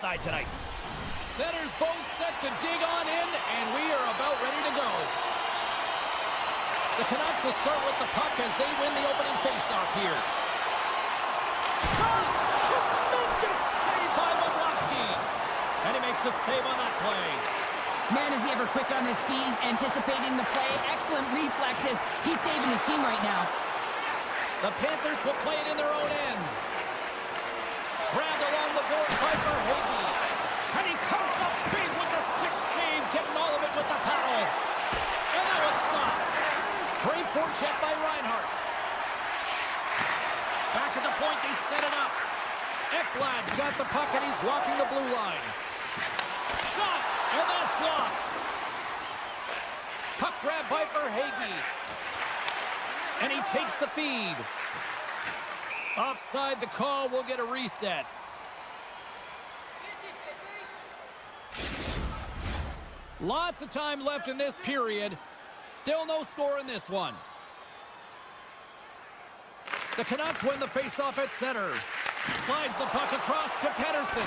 side tonight. Center's both set to dig on in, and we are about ready to go. The Canucks will start with the puck as they win the opening faceoff here. Shot! Tremendous save by Bobrovsky. And he makes the save on that play. Man, is he ever quick on his feet, anticipating the play. Excellent reflexes. He's saving his team right now. The Panthers will play it in their own end. Grabbed along the board by Verhaeghe. And he comes up big with the stick save, getting all of it with the paddle. And that was stopped. Great forecheck by Reinhart. Back at the point, they set it up. Ekblad's got the puck, and he's walking the blue line. Shot, and that's blocked. Puck grab by Verhaeghe. And he takes the feed. Offside the call, will get a reset. Lots of time left in this period. Still no score in this one. The Canucks win the faceoff at center. Slides the puck across to Pettersson.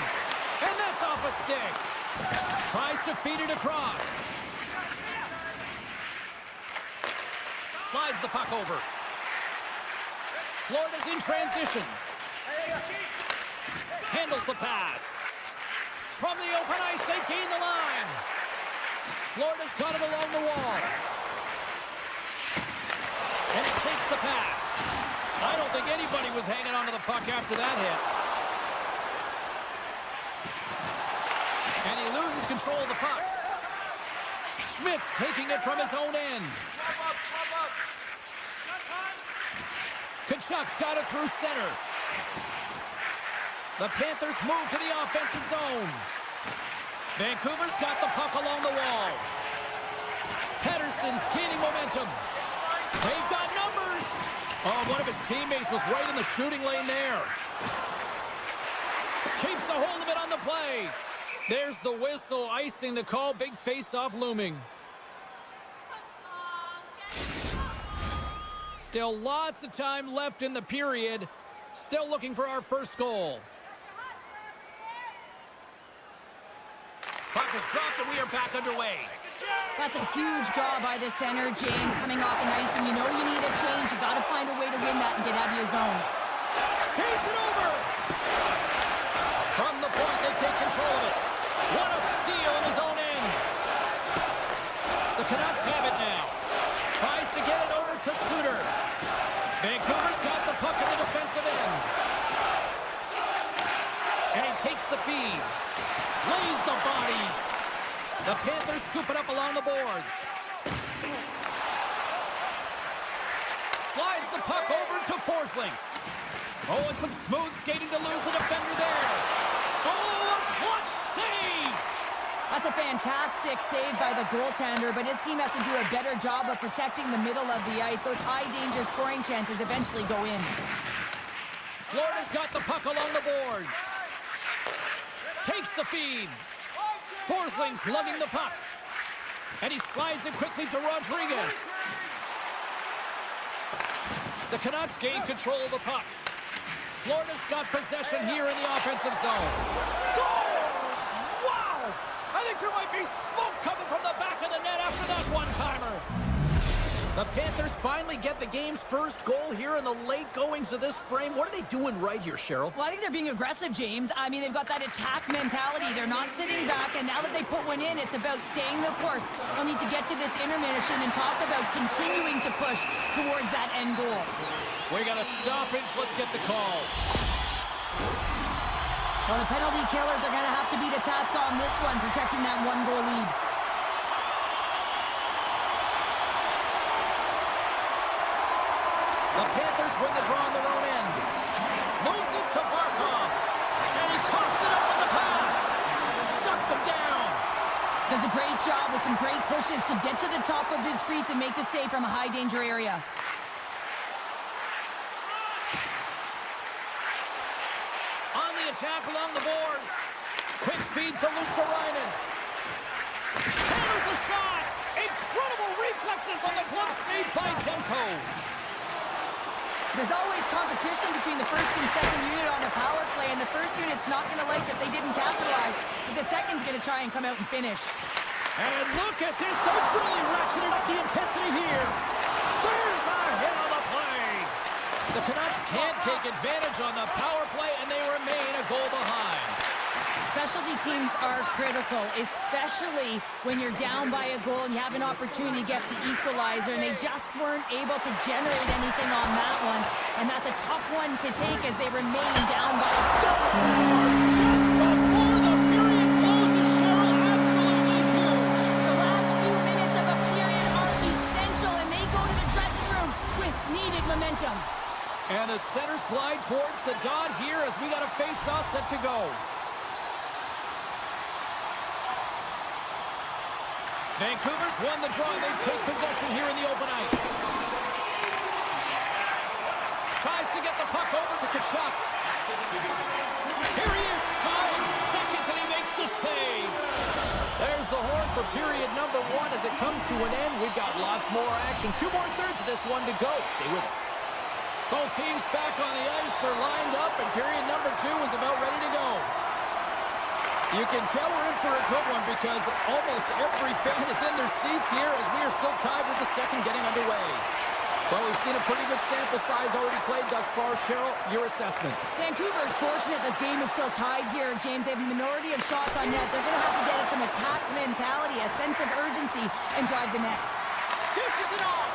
And that's off a stick. Tries to feed it across. Slides the puck over. Florida's in transition. Handles the pass. From the open ice, they gain the line. Florida's got it along the wall. And it takes the pass. I don't think anybody was hanging onto the puck after that hit. And he loses control of the puck. Schmidt's taking it from his own end. Slap up. Kachuk's got it through center. The Panthers move to the offensive zone. Vancouver's got the puck along the wall. Pettersson's gaining momentum. They've got numbers. Oh, one of his teammates was right in the shooting lane there. Keeps a hold of it on the play. There's the whistle, icing the call. Big face-off looming. Still lots of time left in the period. Still looking for our first goal. Puck is dropped and we are back underway. That's a huge draw by the center, James, coming off the ice, and you know you need a change. You got to find a way to win that and get out of your zone. Feeds it over. From the point, they take control of it. What a steal in his own end. The Canucks have it now. Tries to get it over to Suter. Vancouver's got the puck in the defensive end. And he takes the feed. Lays the body. The Panthers scoop it up along the boards. Slides the puck over to Forsling. Oh, and some smooth skating to lose the defender there. Oh, a clutch save! That's a fantastic save by the goaltender, but his team has to do a better job of protecting the middle of the ice. Those high-danger scoring chances eventually go in. Florida's got the puck along the boards. Takes the feed. Forsling's lugging the puck. And he slides it quickly to Rodriguez. The Canucks gain control of the puck. Florida's got possession here in the offensive zone. Scores! Wow! I think there might be smoke coming from the back of the net after that one-timer. The Panthers finally get the game's first goal here in the late goings of this frame. What are they doing right here, Cheryl? Well, I think they're being aggressive, James. I mean, they've got that attack mentality. They're not sitting back, and now that they put one in, it's about staying the course. They'll need to get to this intermission and talk about continuing to push towards that end goal. We got a stoppage. Let's get the call. Well, the penalty killers are going to have to be the task on this one, protecting that one-goal lead. The Panthers win the draw on their own end. Moves it to Barkov. And he coughs it up with the pass. Shuts him down. Does a great job with some great pushes to get to the top of his crease and make the save from a high-danger area. On the attack along the boards. Quick feed to Luosterainen. Hammers the shot. Incredible reflexes on the glove save by Demko. There's always competition between the first and second unit on a power play, and the first unit that's not going to like that they didn't capitalize. But the second's going to try and come out and finish. And look at this. They've really ratcheted up the intensity here. There's a hit on the play. The Canucks can't take advantage on the power play, and they remain a goal behind. Specialty teams are critical, especially when you're down by a goal and you have an opportunity to get the equalizer, and they just weren't able to generate anything on that one. And that's a tough one to take as they remain down by a goal. Just before the period closes, Cheryl, absolutely huge. The last few minutes of a period are essential, and they go to the dressing room with needed momentum. And the centers glide towards the dot here as we got a face-off set to go. Vancouver's won the draw. They take possession here in the open ice. Tries to get the puck over to Kachuk. Here he is, tying seconds, and he makes the save. There's the horn for period number 1 as it comes to an end. We've got lots more action. 2 more thirds of this one to go. Stay with us. Both teams back on the ice. They're lined up, and period number 2 is about ready to go. You can tell we're in for a good one because almost every fan is in their seats here as we are still tied with the second getting underway. Well, we've seen a pretty good sample size already played thus far. Cheryl, your assessment. Vancouver's fortunate the game is still tied here, James. They have a minority of shots on net. They're going to have to get at some attack mentality, a sense of urgency, and drive the net. Dishes it off.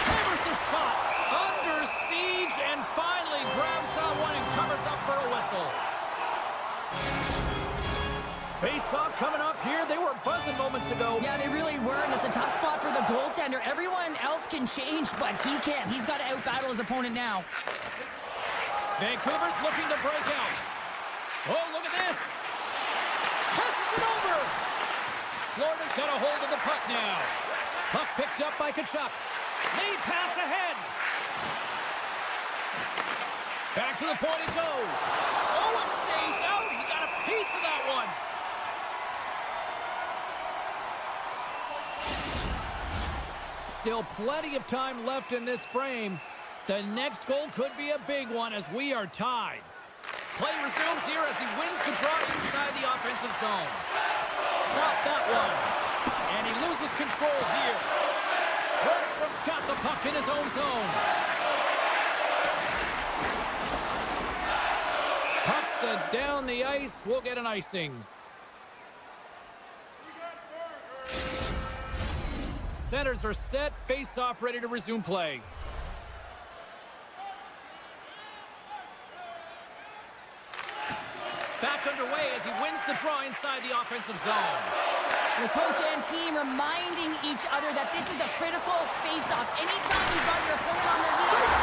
Hammers the shot. Under siege and finally grabs that one and covers up for a whistle. Face-off coming up here. They were buzzing moments ago. Yeah, they really were, and it's a tough spot for the goaltender. Everyone else can change, but he can't. He's got to out-battle his opponent now. Vancouver's looking to break out. Oh, look at this. Passes it over. Florida's got a hold of the puck now. Puck picked up by Kachuk. Lead pass ahead. Back to the point it goes. Oh, it stays out. He got a piece of that one. Still plenty of time left in this frame. The next goal could be a big one as we are tied. Play resumes here as he wins the draw inside the offensive zone. Stop that one. And he loses control here. Bergstrom's got the puck in his own zone. Puck's down the ice. We'll get an icing. Centers are set. Face-off ready to resume play. Back underway as he wins the draw inside the offensive zone. The coach and team reminding each other that this is a critical face-off. Anytime you've got your opponent on their heels.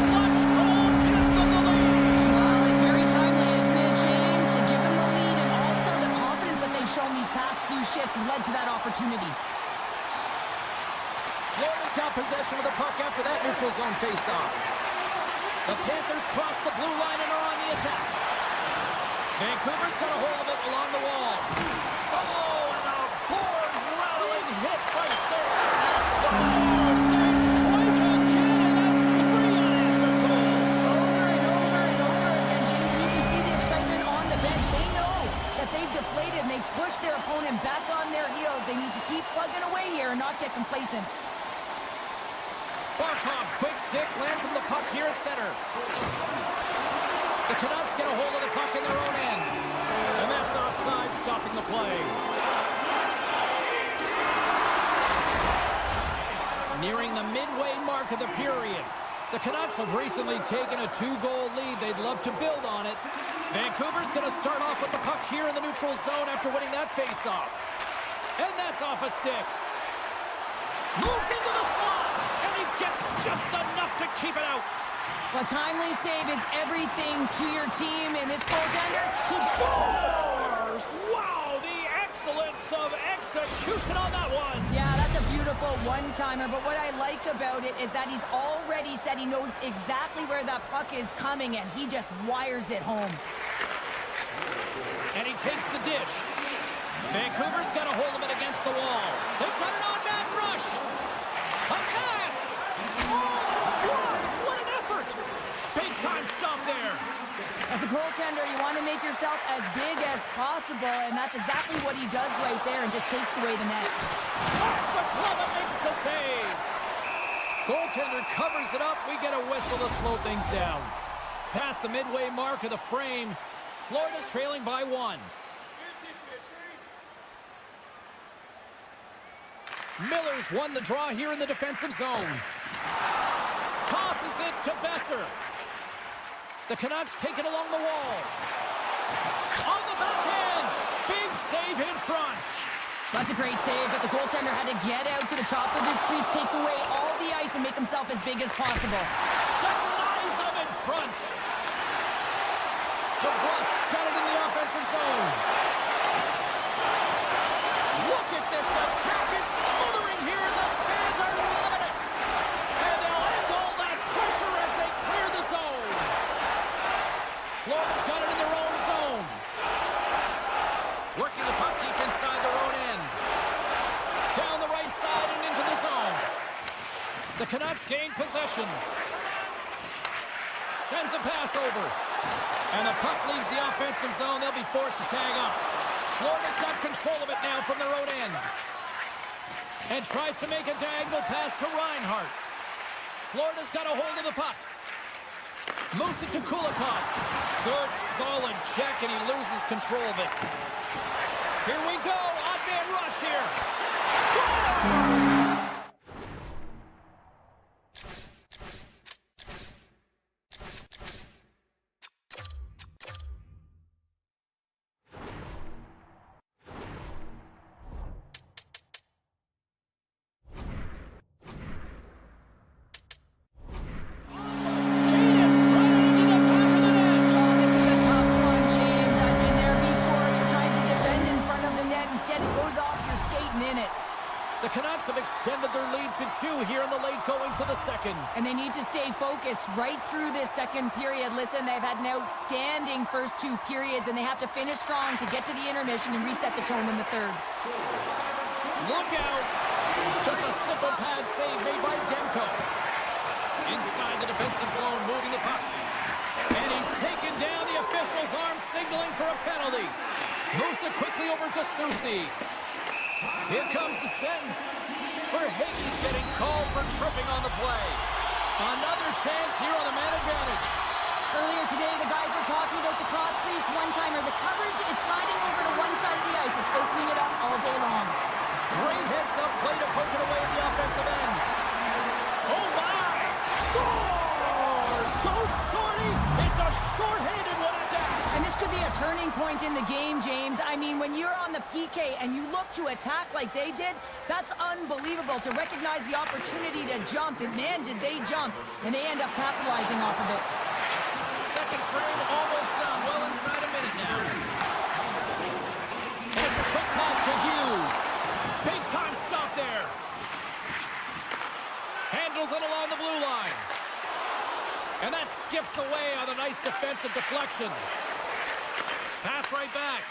Clutch goal gives them the lead. Well, it's very timely, isn't it, James? To give them the lead, and also the confidence that they've shown these past few shifts led to that opportunity. Florida's got possession of the puck after that neutral zone face-off. The Panthers cross the blue line and are on the attack. Vancouver's got a hold of it along the wall. Oh, and a board-rattling hit right there. Scores! They strike again, and that's 3 unanswered goals. Over and over and over again, James. You can see the excitement on the bench. They know that they've deflated and they've pushed their opponent back on their heels. They need to keep plugging away here and not get complacent. Barkov's quick stick lands him the puck here at center. The Canucks get a hold of the puck in their own end. And that's offside, stopping the play. Nearing the midway mark of the period. The Canucks have recently taken a 2-goal lead. They'd love to build on it. Vancouver's going to start off with the puck here in the neutral zone after winning that face-off. And that's off a stick. Moves into the slot. And he gets just enough to keep it out. A timely save is everything to your team, and this goaltender Scores! Wow, the excellence of execution on that one. Yeah, that's a beautiful one-timer, but what I like about it is that he's already said he knows exactly where that puck is coming, and he just wires it home. And he takes the dish. Vancouver's got a hold of it against the wall. They've got an on-man rush. A pass. Oh, that's blocked. What an effort. Big time stop there. A As a goaltender, you want to make yourself as big as possible, and that's exactly what he does right there and just takes away the net. Off the glove and makes the save. Goaltender covers it up. We get a whistle to slow things down. Past the midway mark of the frame, Florida's trailing by 1. Miller's won the draw here in the defensive zone. Tosses it to Besser. The Canucks take it along the wall. On the backhand. Big save in front. That's a great save, but the goaltender had to get out to the top of his crease, take away all the ice, and make himself as big as possible. Denies him in front. DeBrusk's got it in the offensive zone. Look at this attack. It's smothering here, and the fans are loving it. And they'll end all that pressure as they clear the zone. Florida's got it in their own zone. Working the puck deep inside their own end. Down the right side and into the zone. The Canucks gain possession. Sends a pass over. And the puck leaves the offensive zone. They'll be forced to tag up. Florida's got control of it now from their own end. And tries to make a diagonal pass to Reinhart. Florida's got a hold of the puck. Moves it to Kulikov. Good, solid check, and he loses control of it. Here we go. Odd man rush here. Scores! The Canucks have extended their lead to 2 here in the late goings of the second. And they need to stay focused right through this second period. Listen, they've had an outstanding first 2 periods, and they have to finish strong to get to the intermission and reset the tone in the third. Look out! Just a simple pad save made by Demko. Inside the defensive zone, moving the puck. And he's taken down. The official's arm signaling for a penalty. Moves it quickly over to Soucy. Here comes the sentence. Verhaeghe getting called for tripping on the play. Another chance here on the man advantage. Earlier today, the guys were talking about the cross crease one-timer. The coverage is sliding over to one side of the ice. It's opening it up all day long. Great heads-up play to poke it away at the offensive end. Oh, my! Scores! Go Shorty! It's a short-handed one at that. And this could be a turning point in the game, James. I mean, when you're on the PK and you look to attack like they did, that's unbelievable to recognize the opportunity to jump. And man, did they jump. And they end up capitalizing off of it. Second frame almost done. Well inside a minute now. And it's a quick pass to Hughes. Big time stop there. Handles it along the blue line. And that skips away on a nice defensive deflection. Pass right back.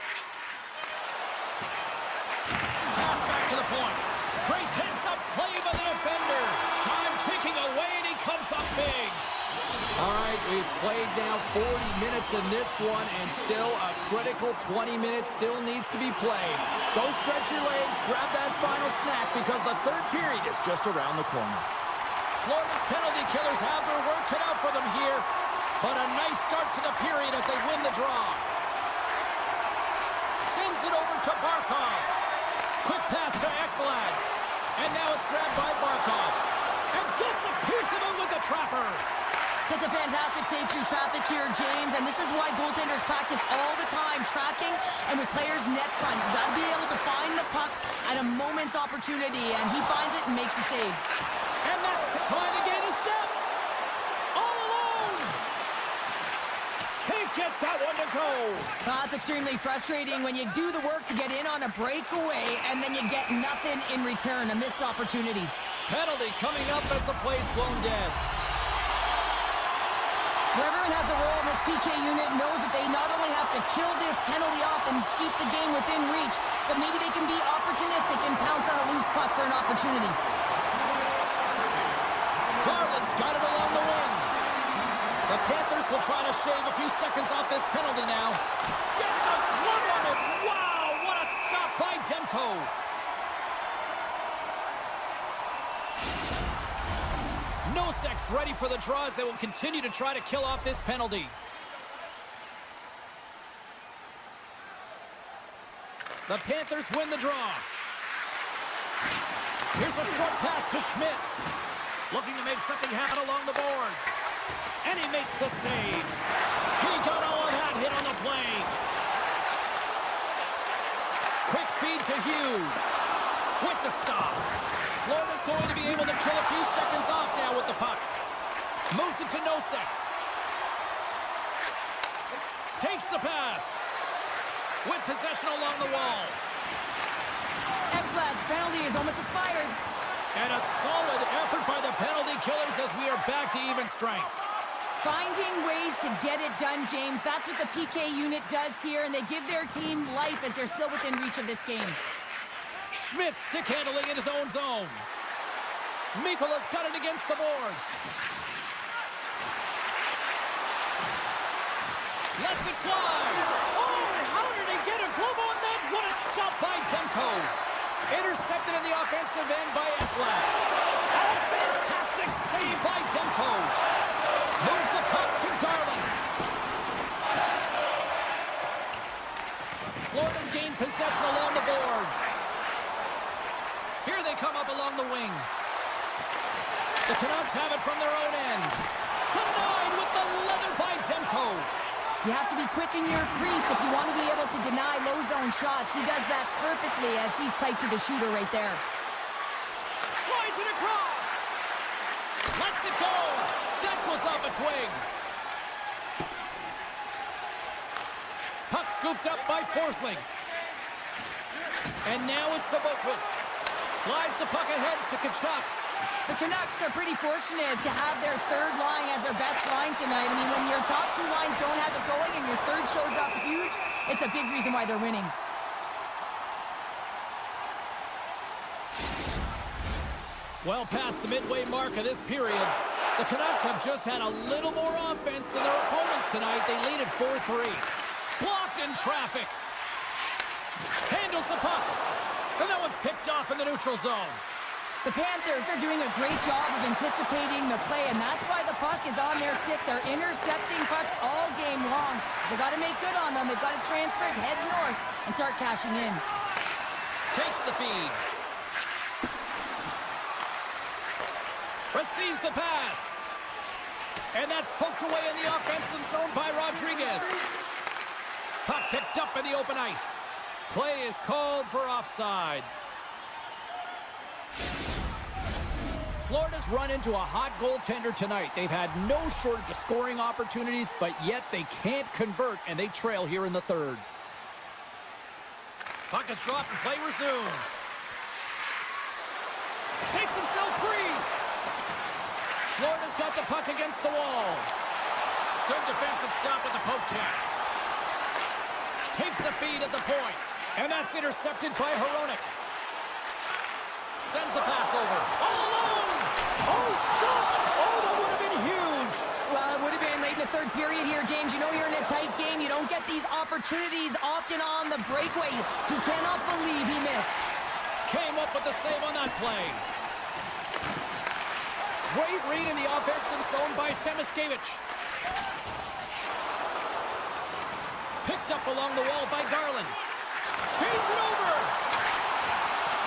Pass back to the point. Great heads-up play by the defender. Time ticking away, and he comes up big. All right, we've played now 40 minutes in this one, and still a critical 20 minutes still needs to be played. Go stretch your legs, grab that final snack, because the third period is just around the corner. Florida's penalty killers have their work cut out for them here, but a nice start to the period as they win the draw. Sends it over to Barkov. Quick pass to Ekblad. And now it's grabbed by Barkov. And gets a piece of it with the trapper. Just a fantastic save through traffic here, James. And this is why goaltenders practice all the time, tracking and with players net front. You've got to be able to find the puck at a moment's opportunity. And he finds it and makes the save. And that's trying to gain a step. All alone. Can't get that one to go. Well, that's extremely frustrating when you do the work to get in on a breakaway and then you get nothing in return, a missed opportunity. Penalty coming up as the play's blown dead. Whoever has a role in this PK unit knows that they not only have to kill this penalty off and keep the game within reach, but maybe they can be opportunistic and pounce on a loose puck for an opportunity. Garland's got it along the wing. The Panthers will try to shave a few seconds off this penalty now. Gets a glove on it. Wow, what a stop by Demko. Nosek's ready for the draws. They will continue to try to kill off this penalty. The Panthers win the draw. Here's a short pass to Schmidt. Looking to make something happen along the boards. And he makes the save. He got all of that hit on the play. Quick feed to Hughes. With the stop. Florida's going to be able to kill a few seconds off now with the puck. Moves it to Nosek. Takes the pass. With possession along the wall. Ekblad's penalty is almost expired. And a solid effort by the penalty killers as we are back to even strength. Finding ways to get it done, James. That's what the PK unit does here, and they give their team life as they're still within reach of this game. Schmidt stick handling in his own zone. Mikola's got it against the boards. Lets it fly. Oh, how did he get a glove on that? What a stop by Demko. Intercepted in the offensive end by Ekblad. Oh, fantastic save by Demko. Moves the puck to Garland. Florida's gained possession along the boards. Here they come up along the wing. The Canucks have it from their own end. Denied with the leather by Demko. You have to be quick in your crease if you want to be able to deny low zone shots. He does that perfectly as he's tight to the shooter right there. Slides it across. Lets it go. That goes off a twig. Puck scooped up by Forsling. And now it's to Boquist. Slides the puck ahead to Kachuk. The Canucks are pretty fortunate to have their third line as their best line tonight. I mean, when your top two lines don't have it going and your third shows up huge, it's a big reason why they're winning. Well past the midway mark of this period, the Canucks have just had a little more offense than their opponents tonight. They lead at 4-3. Blocked in traffic. Handles the puck. And that one's picked off in the neutral zone. The Panthers are doing a great job of anticipating the play, and that's why the puck is on their stick. They're intercepting pucks all game long. They've got to make good on them. They've got to transfer it, head north, and start cashing in. Takes the feed. Receives the pass. And that's poked away in the offensive zone by Rodriguez. Puck picked up in the open ice. Play is called for offside. Florida's run into a hot goaltender tonight. They've had no shortage of scoring opportunities, but yet they can't convert, and they trail here in the third. Puck is dropped and play resumes. Shakes himself free. Florida's got the puck against the wall. Good defensive stop with the poke check. Takes the feed at the point, and that's intercepted by Hronek. Sends the pass over. All alone! Oh, stopped! Oh, that would have been huge! Well, it would have been late in the third period here, James. You know you're in a tight game. You don't get these opportunities often on the breakaway. He cannot believe he missed. Came up with the save on that play. Great read in the offensive zone by Samiskevich. Picked up along the wall by Garland. Feeds it over!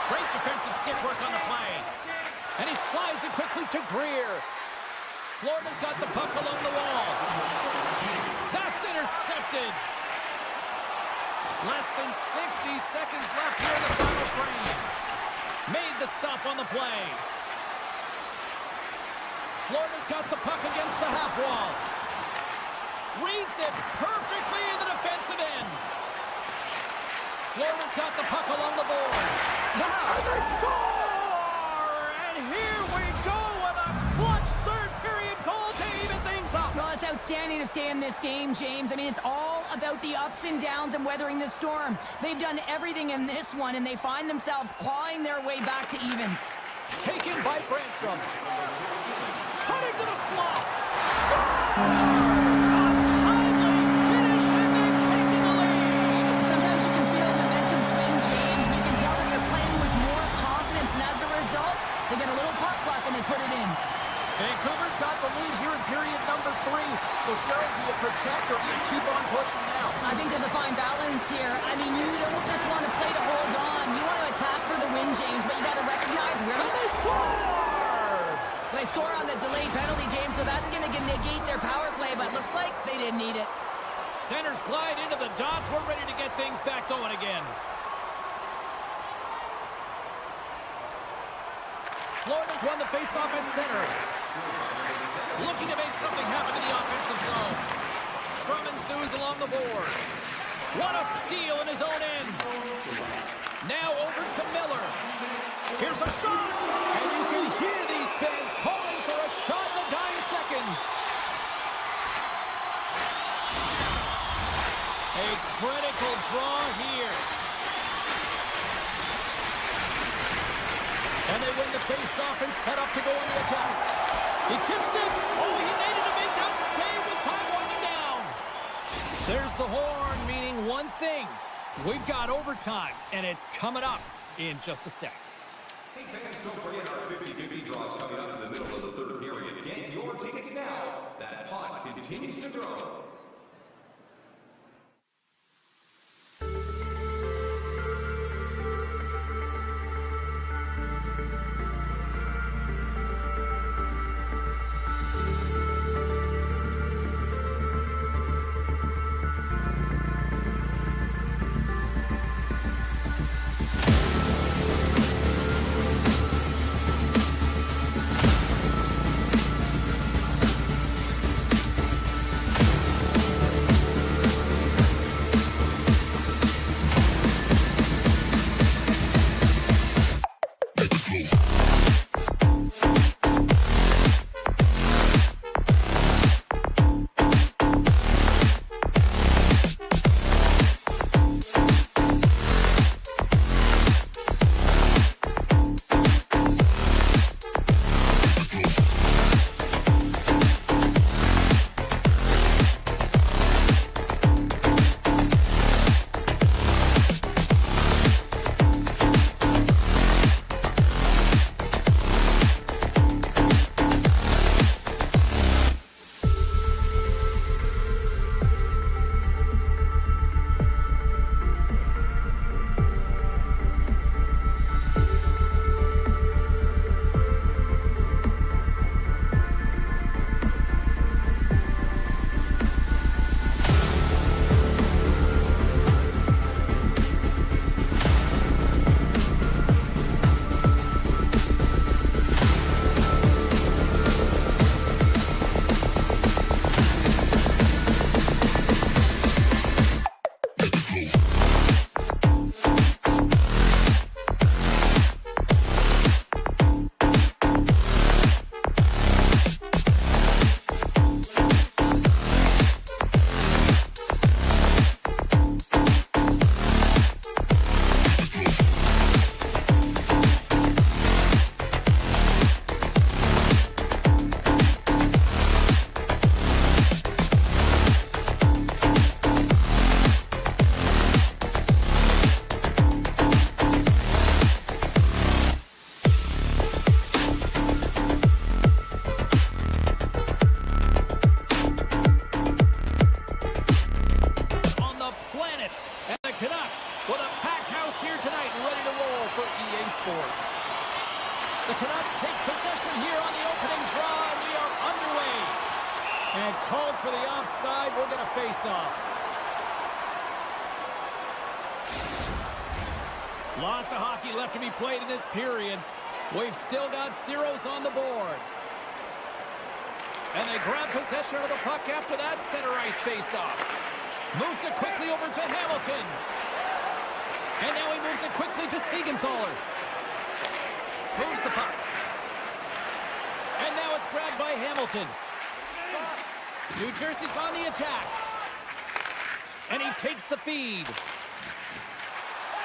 Great defensive stick work on the play. And he slides it quickly to Greer. Florida's got the puck along the wall. That's intercepted. Less than 60 seconds left here in the final frame. Made the stop on the play. Florida's got the puck against the half wall. Reads it perfectly in the defensive end. Florida's got the puck along the boards. Now they score! And here we go with a clutch third period goal to even things up. Well, it's outstanding to stay in this game, James. I mean, it's all about the ups and downs and weathering the storm. They've done everything in this one, and they find themselves clawing their way back to evens. Taken by Brandstrom. Cutting to the slot. Score! scores! A timely finish, and they've taken the lead! Sometimes you can feel momentum swing, James. You can tell that they're playing with more confidence, and as a result, they get a little puck luck and they put it in. Vancouver's got the lead here in period number 3. So, Cheryl, do you protect or do you keep on pushing now? I think there's a fine balance here. I mean, you don't just want to play to hold on. You want to attack for the win, James, but you got to recognize where And they score! they score on the delayed penalty, James, so that's going to negate their power play, but looks like they didn't need it. Centers glide into the dots. We're ready to get things back going again. Florida's won the faceoff at center. Looking to make something happen in the offensive zone. Scrum ensues along the boards. What a steal in his own end. Now over to Miller. Here's a shot. And you can hear these fans calling for a shot in the dying seconds. A critical draw here. And they win the face-off and set up to go on the attack. He tips it. Oh, he needed to make that save with time winding down. There's the horn, meaning one thing. We've got overtime, and it's coming up in just a sec. Hey fans, don't forget our 50-50 draws coming up in the middle of the third period. Get your tickets now. That pot continues to grow. The Canucks take possession here on the opening draw, and we are underway. And called for the offside. We're going to face off. Lots of hockey left to be played in this period. We've still got zeros on the board. And they grab possession of the puck after that center ice face-off. Moves it quickly over to Hamilton. And now he moves it quickly to Siegenthaler. Moves the puck. And now it's grabbed by Hamilton. New Jersey's on the attack. And he takes the feed.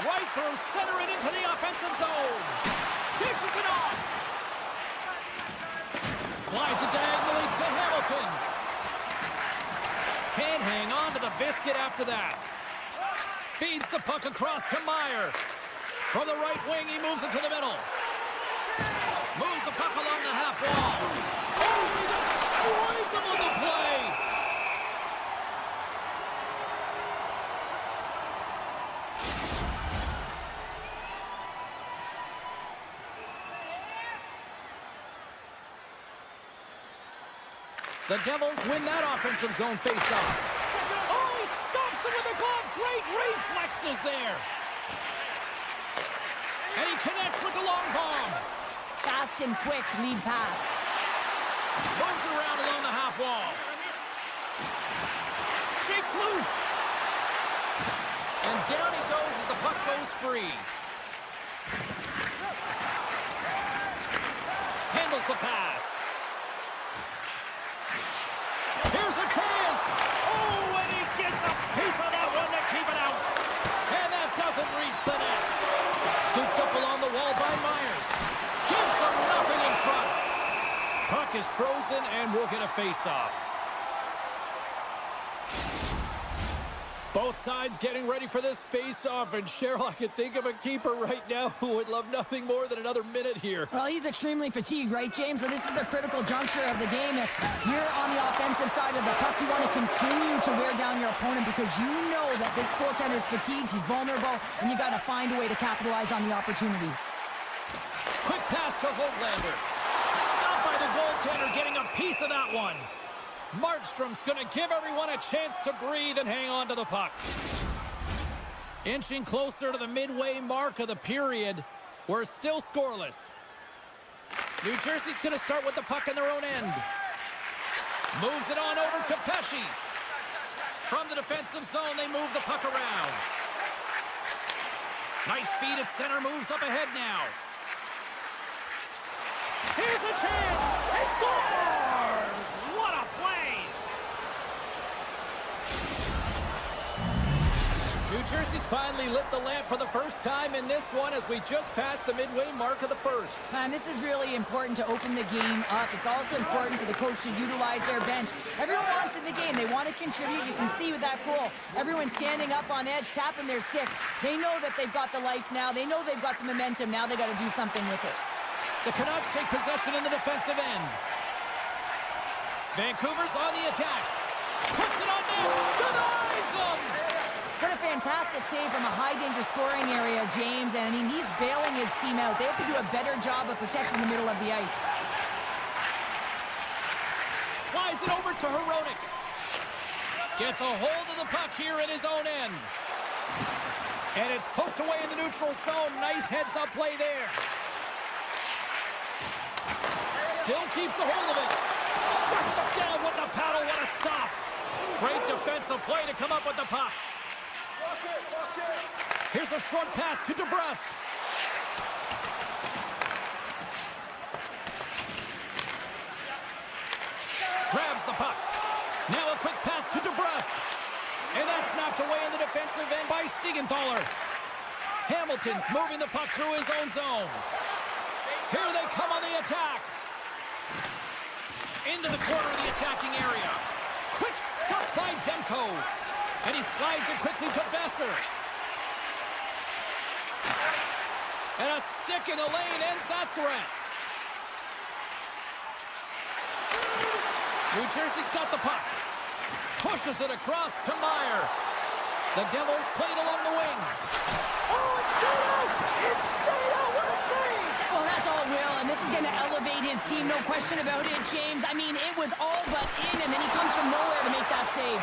Right through center and into the offensive zone. Dishes it off. Slides it diagonally to Hamilton. hang on to the biscuit after that. Feeds the puck across to Meyer. From the right wing, he moves it to the middle. Moves the puck along the half wall. Oh, he destroys him on the play. The Devils win that offensive zone faceoff. Oh, he stops him with a glove. Great reflexes there. And he connects with the long bomb. Fast and quick lead pass. Moves it around along the half wall. Shakes loose. And down he goes as the puck goes free. Handles the pass. Here's a chance. Oh, and he gets a piece of that one to keep it out. And that doesn't reach the net. Scooped up along the wall by Myers. Gives them nothing in front. Puck is frozen and we'll get a face-off. Both sides getting ready for this face-off, and Cheryl, I can think of a keeper right now who would love nothing more than another minute here. Well, he's extremely fatigued, right, James? So this is a critical juncture of the game. If you're on the offensive side of the puck, you want to continue to wear down your opponent because you know that this goaltender's fatigued, he's vulnerable, and you got to find a way to capitalize on the opportunity. Quick pass to Holtlander. Stopped by the goaltender, getting a piece of that one. Markstrom's going to give everyone a chance to breathe and hang on to the puck. Inching closer to the midway mark of the period. We're still scoreless. New Jersey's going to start with the puck in their own end. Moves it on over to Pesce. From the defensive zone, they move the puck around. Nice feed at center, moves up ahead now. Here's a chance! He scores! What a play! New Jersey's finally lit the lamp for the first time in this one as we just passed the midway mark of the first. And this is really important to open the game up. It's also important for the coach to utilize their bench. Everyone wants in the game. They want to contribute. You can see with that goal, everyone's standing up on edge, tapping their sticks. They know that they've got the life now. They know they've got the momentum. Now they got to do something with it. The Canucks take possession in the defensive end. Vancouver's on the attack. Puts it on net. Denies him. What a fantastic save from a high-danger scoring area, James. And, I mean, he's bailing his team out. They have to do a better job of protecting the middle of the ice. Slides it over to Hronek. Gets a hold of the puck here in his own end. And it's poked away in the neutral zone. Nice heads-up play there. Still keeps a hold of it. Shuts it down with the paddle. What a stop. Great defensive play to come up with the puck. Here's a short pass to DeBrusque. Grabs the puck. Now a quick pass to DeBrusque. And that's knocked away in the defensive end by Siegenthaler. Hamilton's moving the puck through his own zone. Here they come on the attack. Into the corner of the attacking area. Quick stop by Demko. And he slides it quickly to Besser. And a stick in the lane ends that threat. New Jersey's got the puck. Pushes it across to Meyer. The Devils played along the wing. Oh, it's stayed out! It's stayed out! What a save! Well, that's all Will, and this is going to elevate his team, no question about it, James. I mean, it was all but in, and then he comes from nowhere to make that save.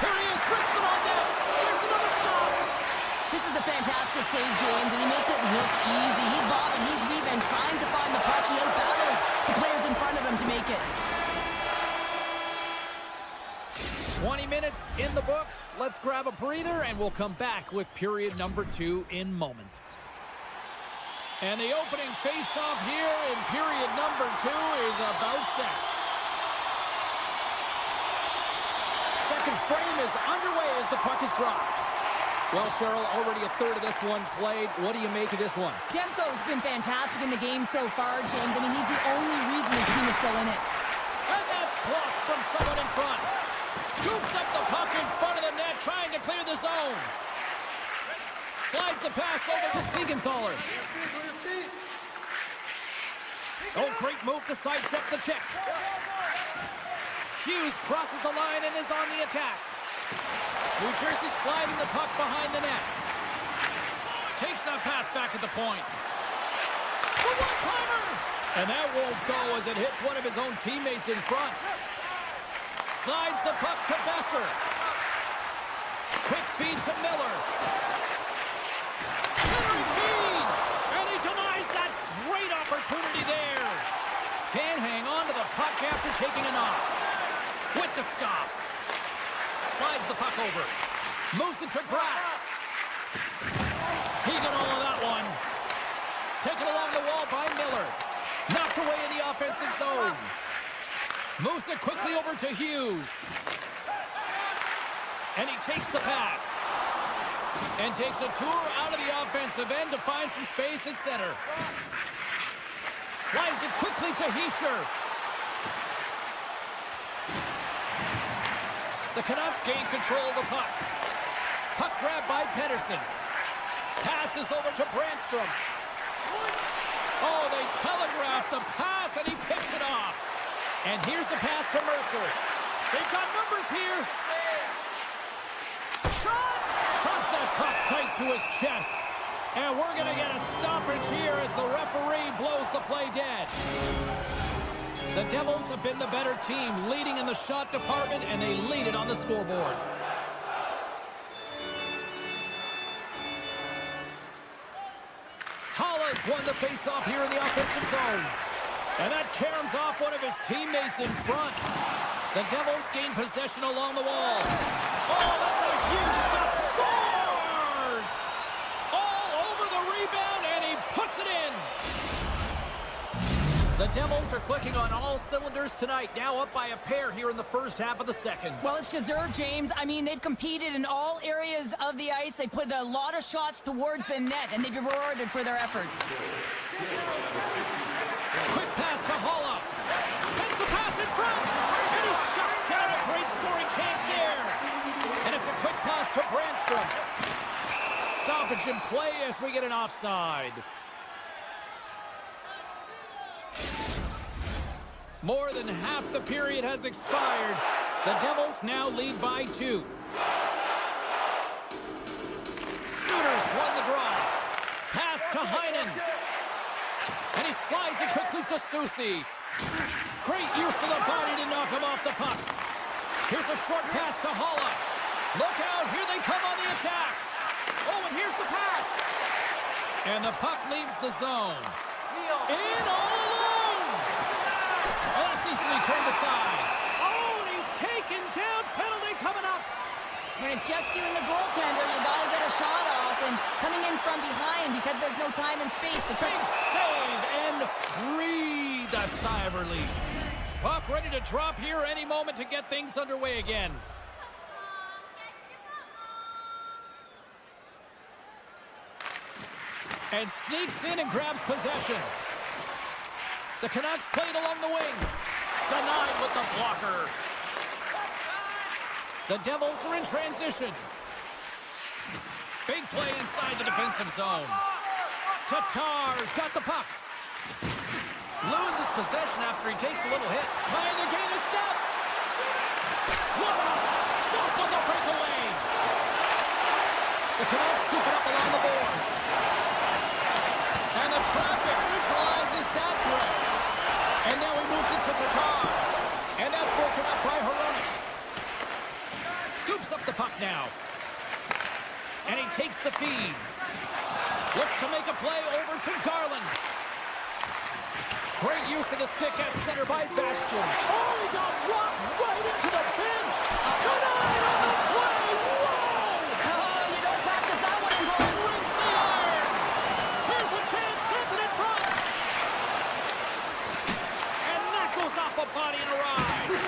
Here he is, wrists it on net. There's another stop. This is a fantastic save, James, and he makes it look easy. He's bobbing, he's weaving, trying to find the puck. He out-battles the players in front of him to make it. 20 minutes in the books. Let's grab a breather, and we'll come back with period number 2 in moments. And the opening face-off here in period number 2 is about set. Second frame is underway as the puck is dropped. Well, Cheryl, already a third of this one played. What do you make of this one? Demko's been fantastic in the game so far, James. I mean, he's the only reason his team is still in it. And that's blocked from someone in front. the zone. Slides the pass over to Siegenthaler. Oh, great move to sidestep the check. Hughes crosses the line and is on the attack. New Jersey sliding the puck behind the net. Takes that pass back at the point. The one-timer! And that won't go as it hits one of his own teammates in front. Slides the puck to Besser. Quick feed to Miller. Centering feed! And he denies that great opportunity there. Can't hang on to the puck after taking a knock. With the stop. Slides the puck over. Moves it to Pratt. He got all of that one. Taken along the wall by Miller. Knocked away in the offensive zone. Moves it quickly over to Hughes. And he takes the pass. And takes a tour out of the offensive end to find some space at center. Slides it quickly to Hischier. The Canucks gain control of the puck. Puck grab by Pettersson. Passes over to Brandstrom. Oh, they telegraph the pass, and he picks it off. And here's the pass to Mercer. They've got numbers here. Shot! Shots that puck tight to his chest. And we're going to get a stoppage here as the referee blows the play dead. The Devils have been the better team, leading in the shot department, and they lead it on the scoreboard. Hollis won the faceoff here in the offensive zone. And that caroms off one of his teammates in front. The Devils gain possession along the wall. Oh, that's a huge stop. Scores! All over the rebound, and he puts it in. The Devils are clicking on all cylinders tonight, now up by a pair here in the first half of the second. Well, it's deserved, James. I mean, they've competed in all areas of the ice. They put a lot of shots towards the net, and they've been rewarded for their efforts. Quick pass to Holla. Sends the pass in front, and he shuts down a great scoring chance there. And it's a quick pass to Brandstrom. Stoppage in play as we get an offside. More than half the period has expired. The Devils now lead by 2. Suitors won the draw. Pass to Heinen. And he slides it quickly to Soucy. Great use of the body to knock him off the puck. Here's a short pass to Holla. Look out, here they come on the attack. Oh, and here's the pass. And the puck leaves the zone. In all alone. Oh, that's easily turned aside. Oh, and he's taken down. Penalty coming up. When it's just you and the goaltender, you got to get a shot off, and coming in from behind because there's no time and space. The big save and breathe a sigh of relief. Puck ready to drop here any moment to get things underway again. And sneaks in and grabs possession. The Canucks played along the wing. Denied with the blocker. The Devils are in transition. Big play inside the defensive zone. Tatar's got the puck. Loses possession after he takes a little hit. Trying to gain a step. What a stop on the breakaway. The Canucks scoop it up along the boards. And the traffic neutralizes that threat. And now he moves it to Tatar. And that's broken up by Hronek. Scoops up the puck now. And he takes the feed. Looks to make a play over to Garland. Great use of the stick at center by Bastian. Oh, he got rocked right into the bench. Denied on the play. Whoa! Oh, you don't practice that one in goal. Rings the iron. Here's a chance. Sends it in front. And that goes off a body and a ride.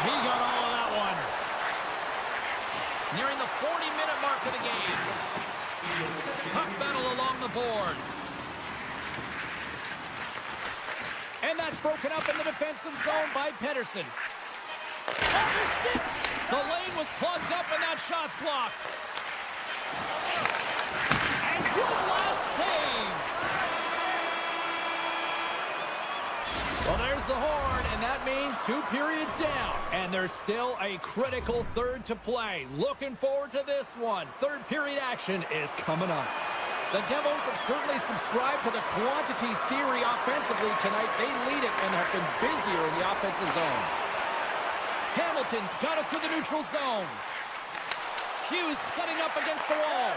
He got all of that one. Nearing the 40-minute mark of the game. Puck battle along the boards. And that's broken up in the defensive zone by Pettersson. Off his stick! The lane was plugged up and that shot's blocked. And good last save. Well, there's the horn, and that means 2 periods down. And there's still a critical third to play. Looking forward to this one. Third period action is coming up. The Devils have certainly subscribed to the quantity theory offensively tonight. They lead it and have been busier in the offensive zone. Hamilton's got it through the neutral zone. Hughes setting up against the wall.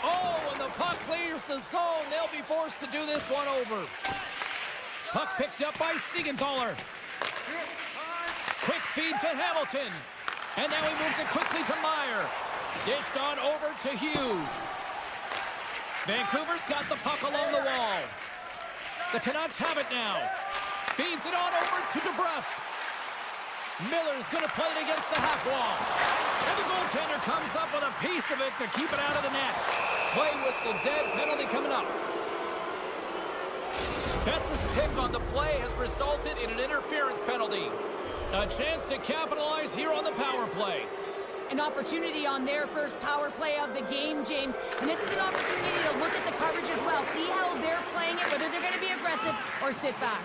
Oh, and the puck clears the zone. They'll be forced to do this one over. Puck picked up by Siegenthaler. Quick feed to Hamilton. And now he moves it quickly to Meyer. Dished on over to Hughes. Vancouver's got the puck along the wall. The Canucks have it now. Feeds it on over to DeBrusque. Miller's going to play it against the half wall. And the goaltender comes up with a piece of it to keep it out of the net. Play whistle dead, penalty coming up. Besser's pick on the play has resulted in an interference penalty. A chance to capitalize here on the power play. An opportunity on their first power play of the game, James. And this is an opportunity to look at the coverage as well. See how they're playing it, whether they're going to be aggressive or sit back.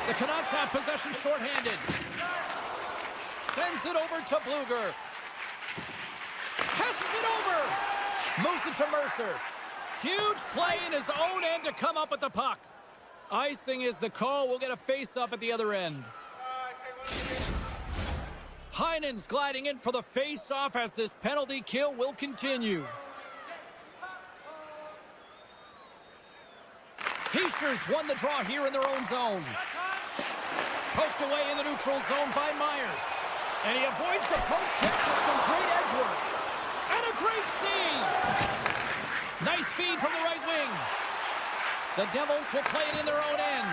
The Canucks have possession shorthanded. Sends it over to Bluger. Passes it over. Moves it to Mercer. Huge play in his own end to come up with the puck. Icing is the call. We'll get a face-up at the other end. Heinen's gliding in for the face-off as this penalty kill will continue. Heischer's won the draw here in their own zone. Poked away in the neutral zone by Myers. And he avoids the poke check with some great edge work. And a great save. Nice feed from the right wing. The Devils will play it in their own end.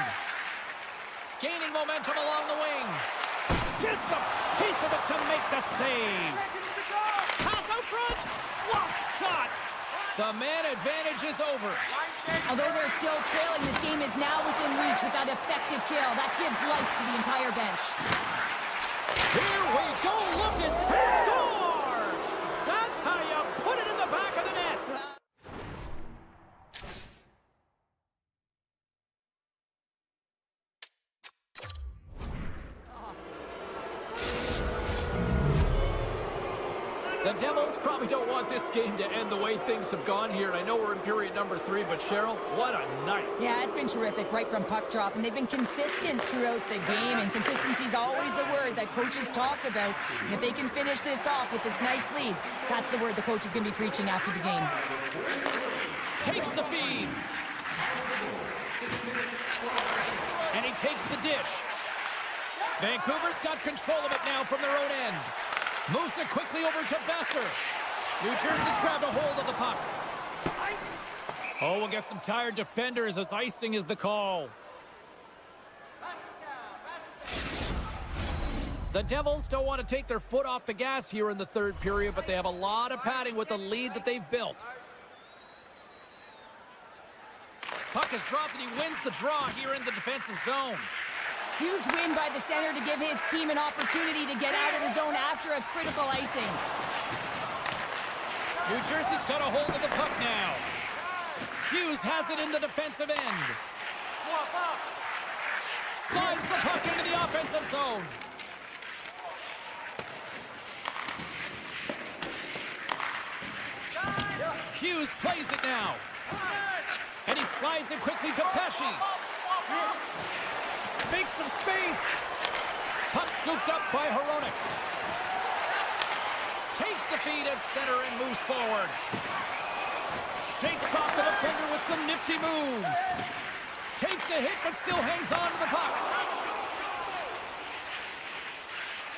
Gaining momentum along the wing. Gets a piece of it to make the save. Pass out front. Block shot. The man advantage is over. Although they're still trailing, this game is now within reach with that effective kill. That gives life to the entire bench. Here we go. Look at this. Scores! That's how you put it in the back of the net. The Devils probably don't want this game to end the way things have gone here. I know we're in period number 3, but Cheryl, what a night. Yeah, it's been terrific right from puck drop, and they've been consistent throughout the game, and consistency is always a word that coaches talk about. And if they can finish this off with this nice lead, that's the word the coach is going to be preaching after the game. Takes the feed. And he takes the dish. Vancouver's got control of it now from their own end. Moves it quickly over to Besser. New Jersey's grabbed a hold of the puck. Oh, we'll get some tired defenders as icing is the call. The Devils don't want to take their foot off the gas here in the third period, but they have a lot of padding with the lead that they've built. Puck is dropped and he wins the draw here in the defensive zone. Huge win by the center to give his team an opportunity to get out of the zone after a critical icing. New Jersey's got a hold of the puck now. Hughes has it in the defensive end. Swap up. Slides the puck into the offensive zone. Hughes plays it now. And he slides it quickly to Pesce. Makes some space. Puck scooped up by Hronek. Takes the feed at center and moves forward. Shakes off the defender with some nifty moves. Takes a hit but still hangs on to the puck.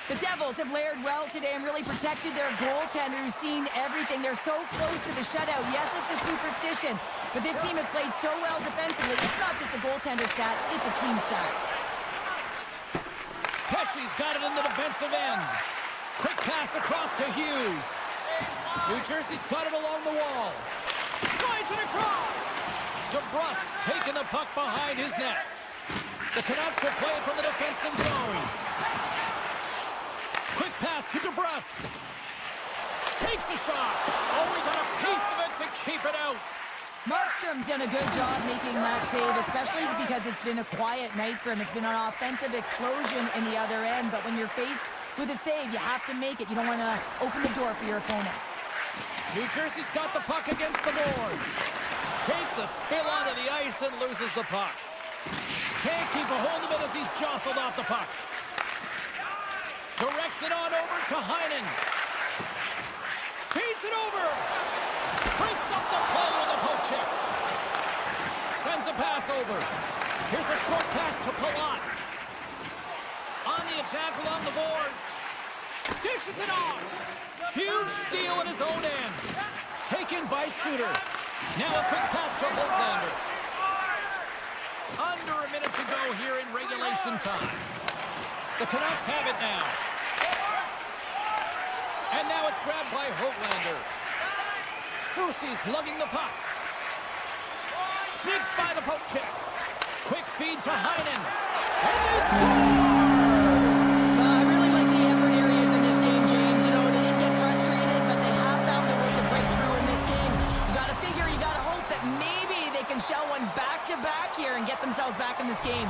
The Devils have layered well today and really protected their goaltender who's seen everything. They're so close to the shutout. Yes, it's a superstition, but this team has played so well defensively. It's not just a goaltender stat, it's a team stat. Pesce's got it in the defensive end. Quick pass across to Hughes. New Jersey's got it along the wall. Slides it across. DeBrusque's taking the puck behind his net. The Canucks will play it from the defensive zone. Quick pass to DeBrusque. Takes a shot. Oh, he got a piece of it to keep it out. Markstrom's done a good job making that save, especially because it's been a quiet night for him. It's been an offensive explosion in the other end, but when you're faced with a save, you have to make it. You don't want to open the door for your opponent. New Jersey's got the puck against the boards. Takes a spill onto the ice and loses the puck. Can't keep a hold of it as he's jostled off the puck. Directs it on over to Heinen. Feeds it over. Breaks up the play with a poke check. Sends a pass over. Here's a short pass to Palat. On the attack along the boards. Dishes it off. Huge steal at his own end. Taken by Suter. Now a quick pass to Holtlander. Under a minute to go here in regulation time. The Canucks have it now. And now it's grabbed by Holtlander. Soucy's lugging the puck. Sneaks by the poke check. Quick feed to Heinen. And they score! I really like the effort areas in this game, James. You know, they didn't get frustrated, but they have found a way to break through in this game. You got to figure, you got to hope that maybe they can shell one back-to-back here and get themselves back in this game.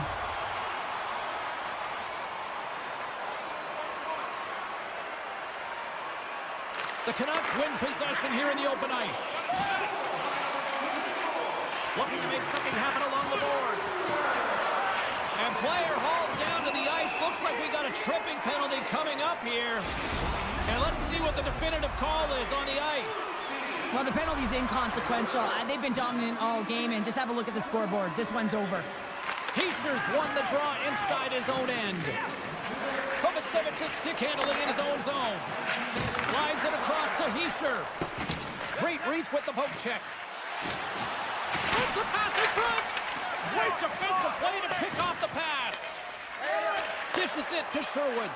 The Canucks win possession here in the open ice. Looking to make something happen along the boards. And player hauled down to the ice. Looks like we got a tripping penalty coming up here. And let's see what the definitive call is on the ice. Well, the penalty's inconsequential. They've been dominant all game, and just have a look at the scoreboard. This one's over. Heischer's won the draw inside his own end. Kovacevic's stick handling in his own zone. Slides it across to Hischer. Great reach with the poke check. Sends the pass in front. Great defensive play to pick off the pass. Dishes it to Sherwood.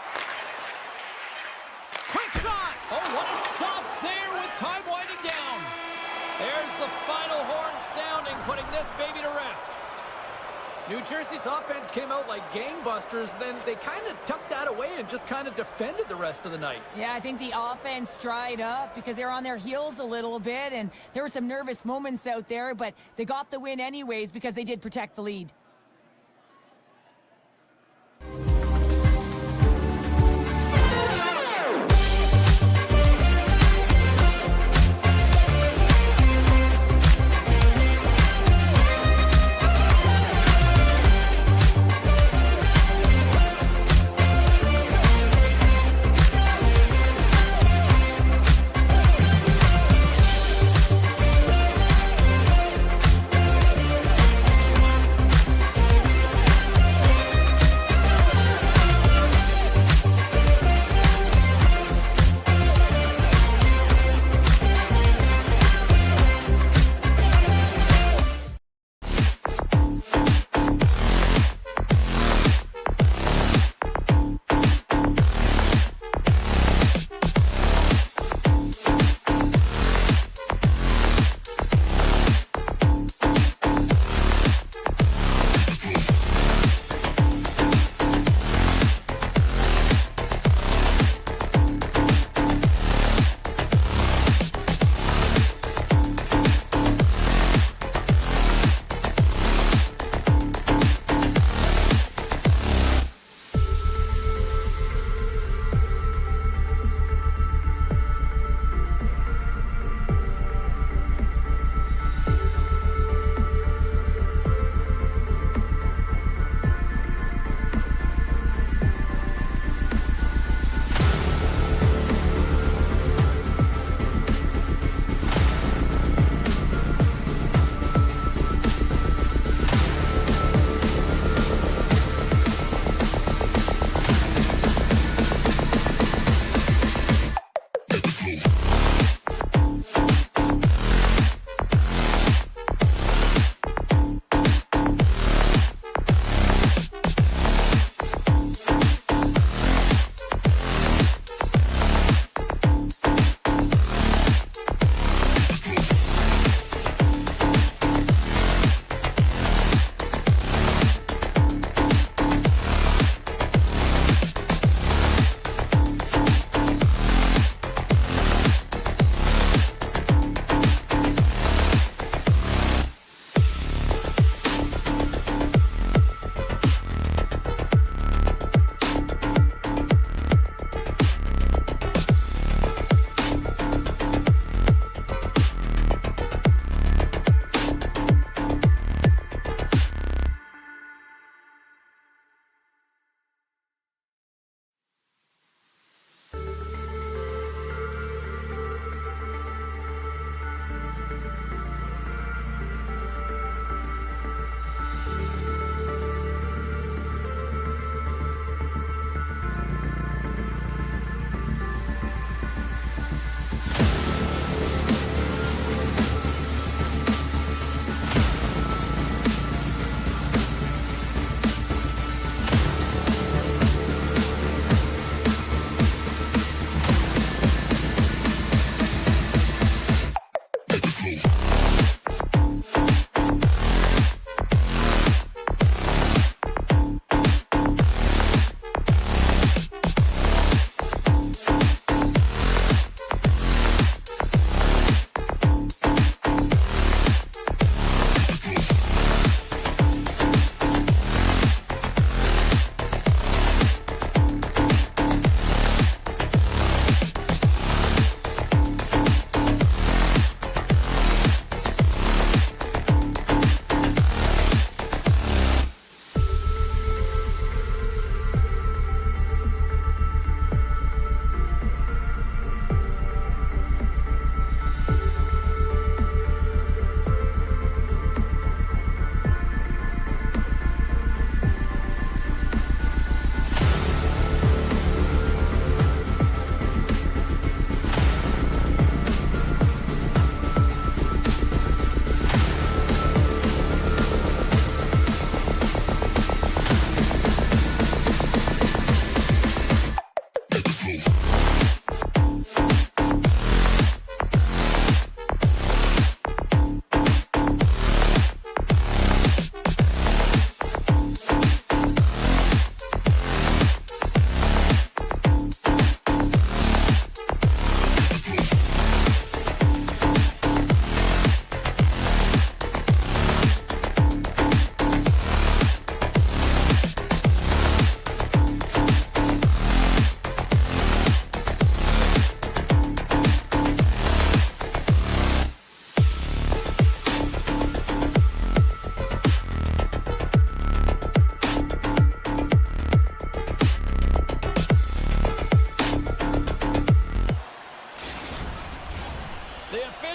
Quick shot. Oh, what a stop there with time winding down. There's the final horn sounding, putting this baby to rest. New Jersey's offense came out like gangbusters, then they kind of tucked that away and just kind of defended the rest of the night. Yeah, I think the offense dried up because they were on their heels a little bit, and there were some nervous moments out there, but they got the win anyways because they did protect the lead.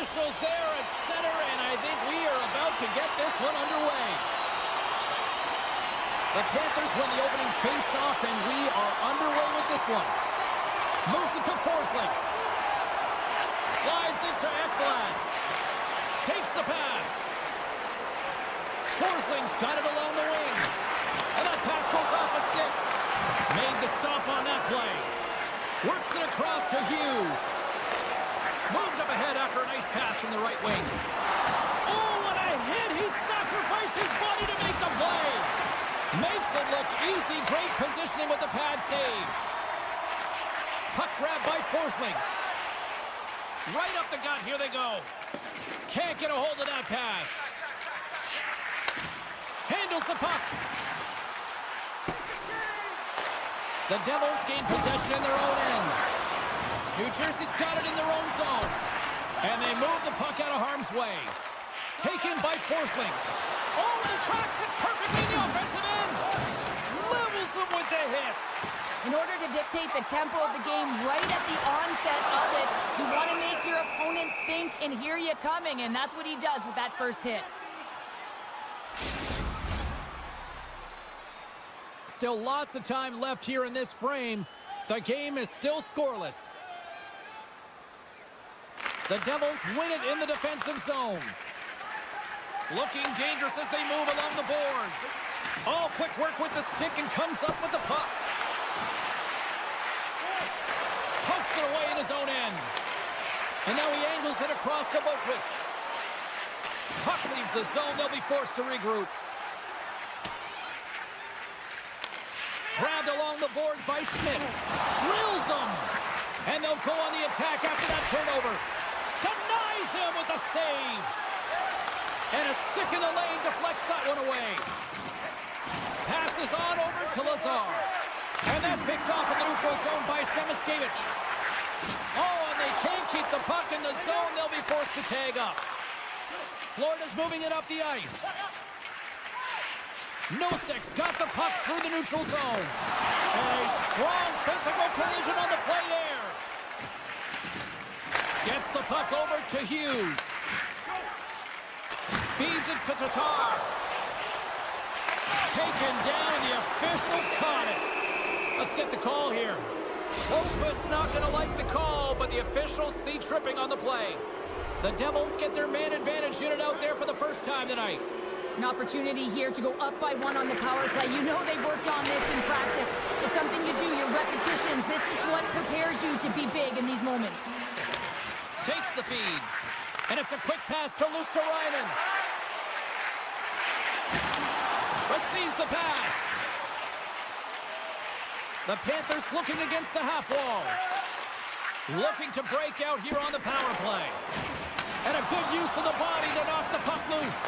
officials there at center, and I think we are about to get this one underway. The Panthers win the opening face-off, and we are underway with this one. Moves it to Forsling. Slides it to Ekblad. Takes the pass. Forsling's got it along the wing. And that pass goes off a stick. Made the stop on that play. Works it across to Hughes. Moved up ahead after a nice pass from the right wing. Oh, what a hit! He sacrificed his body to make the play. Makes it look easy. Great positioning with the pad save. Puck grab by Forsling. Right up the gut. Here they go. Can't get a hold of that pass. Handles the puck. The Devils gain possession in their own end. New Jersey's got it in their own zone. And they move the puck out of harm's way. Taken by Forsling. Oh, and he tracks it perfectly in the offensive end. Levels him with the hit. In order to dictate the tempo of the game right at the onset of it, you want to make your opponent think and hear you coming, and that's what he does with that first hit. Still lots of time left here in this frame. The game is still scoreless. The Devils win it in the defensive zone. Looking dangerous as they move along the boards. All quick work with the stick and comes up with the puck. Pokes it away in his own end. And now he angles it across to Boquist. Puck leaves the zone. They'll be forced to regroup. Grabbed along the boards by Schmidt. Drills them. And they'll go on the attack after that turnover. Denies him with a save. And a stick in the lane deflects that one away. Passes on over to Lazar. And that's picked off in the neutral zone by Samaskevich. Oh, and they can't keep the puck in the zone. They'll be forced to tag up. Florida's moving it up the ice. Nosek's got the puck through the neutral zone. And a strong physical collision on the play there. Gets the puck over to Hughes. Feeds it to Tatar. Taken down, and the officials caught it. Let's get the call here. Opus not going to like the call, but the officials see tripping on the play. The Devils get their man advantage unit out there for the first time tonight. An opportunity here to go up by one on the power play. You know they've worked on this in practice. It's something you do, your repetitions. This is what prepares you to be big in these moments. Takes the feed. And it's a quick pass to Luosterainen. Receives the pass. The Panthers looking against the half wall. Looking to break out here on the power play. And a good use of the body to knock the puck loose.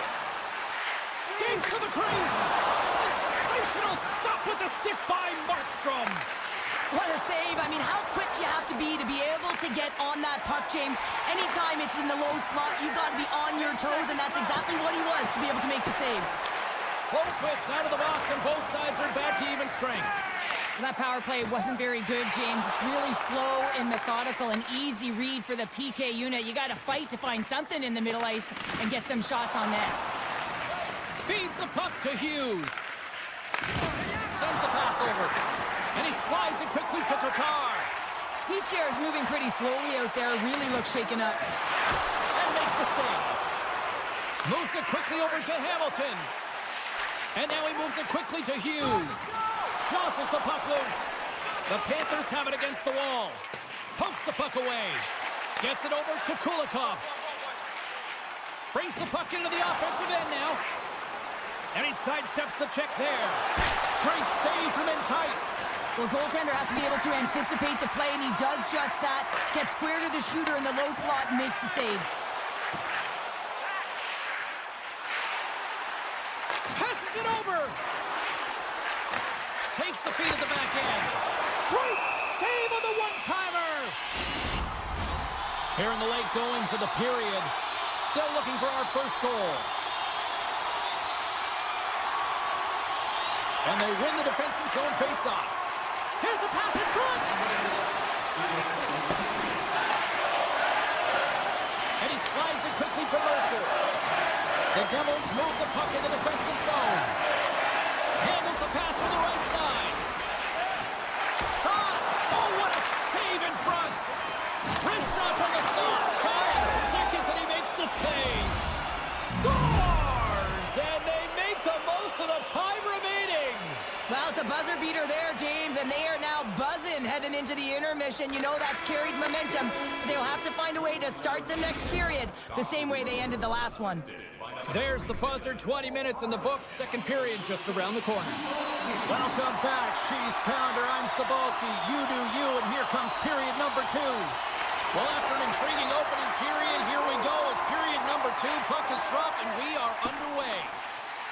Skates to the crease. Sensational stop with the stick by Markstrom. What a save. I mean, how quick do you have to be able to get on that puck, James? Anytime it's in the low slot, you got to be on your toes, and that's exactly what he was to be able to make the save. Boquist out of the box, and both sides are back to even strength. That power play wasn't very good, James. It's really slow and methodical, an easy read for the PK unit. You got to fight to find something in the middle ice and get some shots on net. Feeds the puck to Hughes. Sends the pass over. And he slides it quickly to Tatar. His share is moving pretty slowly out there. Really looks shaken up. And makes the save. Moves it quickly over to Hamilton. And now he moves it quickly to Hughes. Jostles the puck loose. The Panthers have it against the wall. Pokes the puck away. Gets it over to Kulikov. Brings the puck into the offensive end now. And he sidesteps the check there. Great save from in tight. Well, goaltender has to be able to anticipate the play, and he does just that. Gets square to the shooter in the low slot and makes the save. Passes it over. Takes the feed at the back end. Great save on the one-timer. Here in the late goings of the period. Still looking for our first goal. And they win the defensive zone face-off. Here's a pass in front. And he slides Devils move the puck in the defensive zone. Handles the pass from the right side. Shot! Oh, what a save in front! Wrist shot from the start. 5 seconds and he makes the save. Scores! And they make the most of the time remaining. Well, it's a buzzer beater there, James, and they are now buzzing heading into the intermission. You know that's carried momentum. They'll have to find a way to start the next period the same way they ended the last one. There's the buzzer, 20 minutes in the books, second period just around the corner. Welcome back, Cheese Pounder. I'm Sabalski. You do you, and here comes period number 2. Well, after an intriguing opening period, here we go. It's period number 2. Puck is dropped, and we are underway.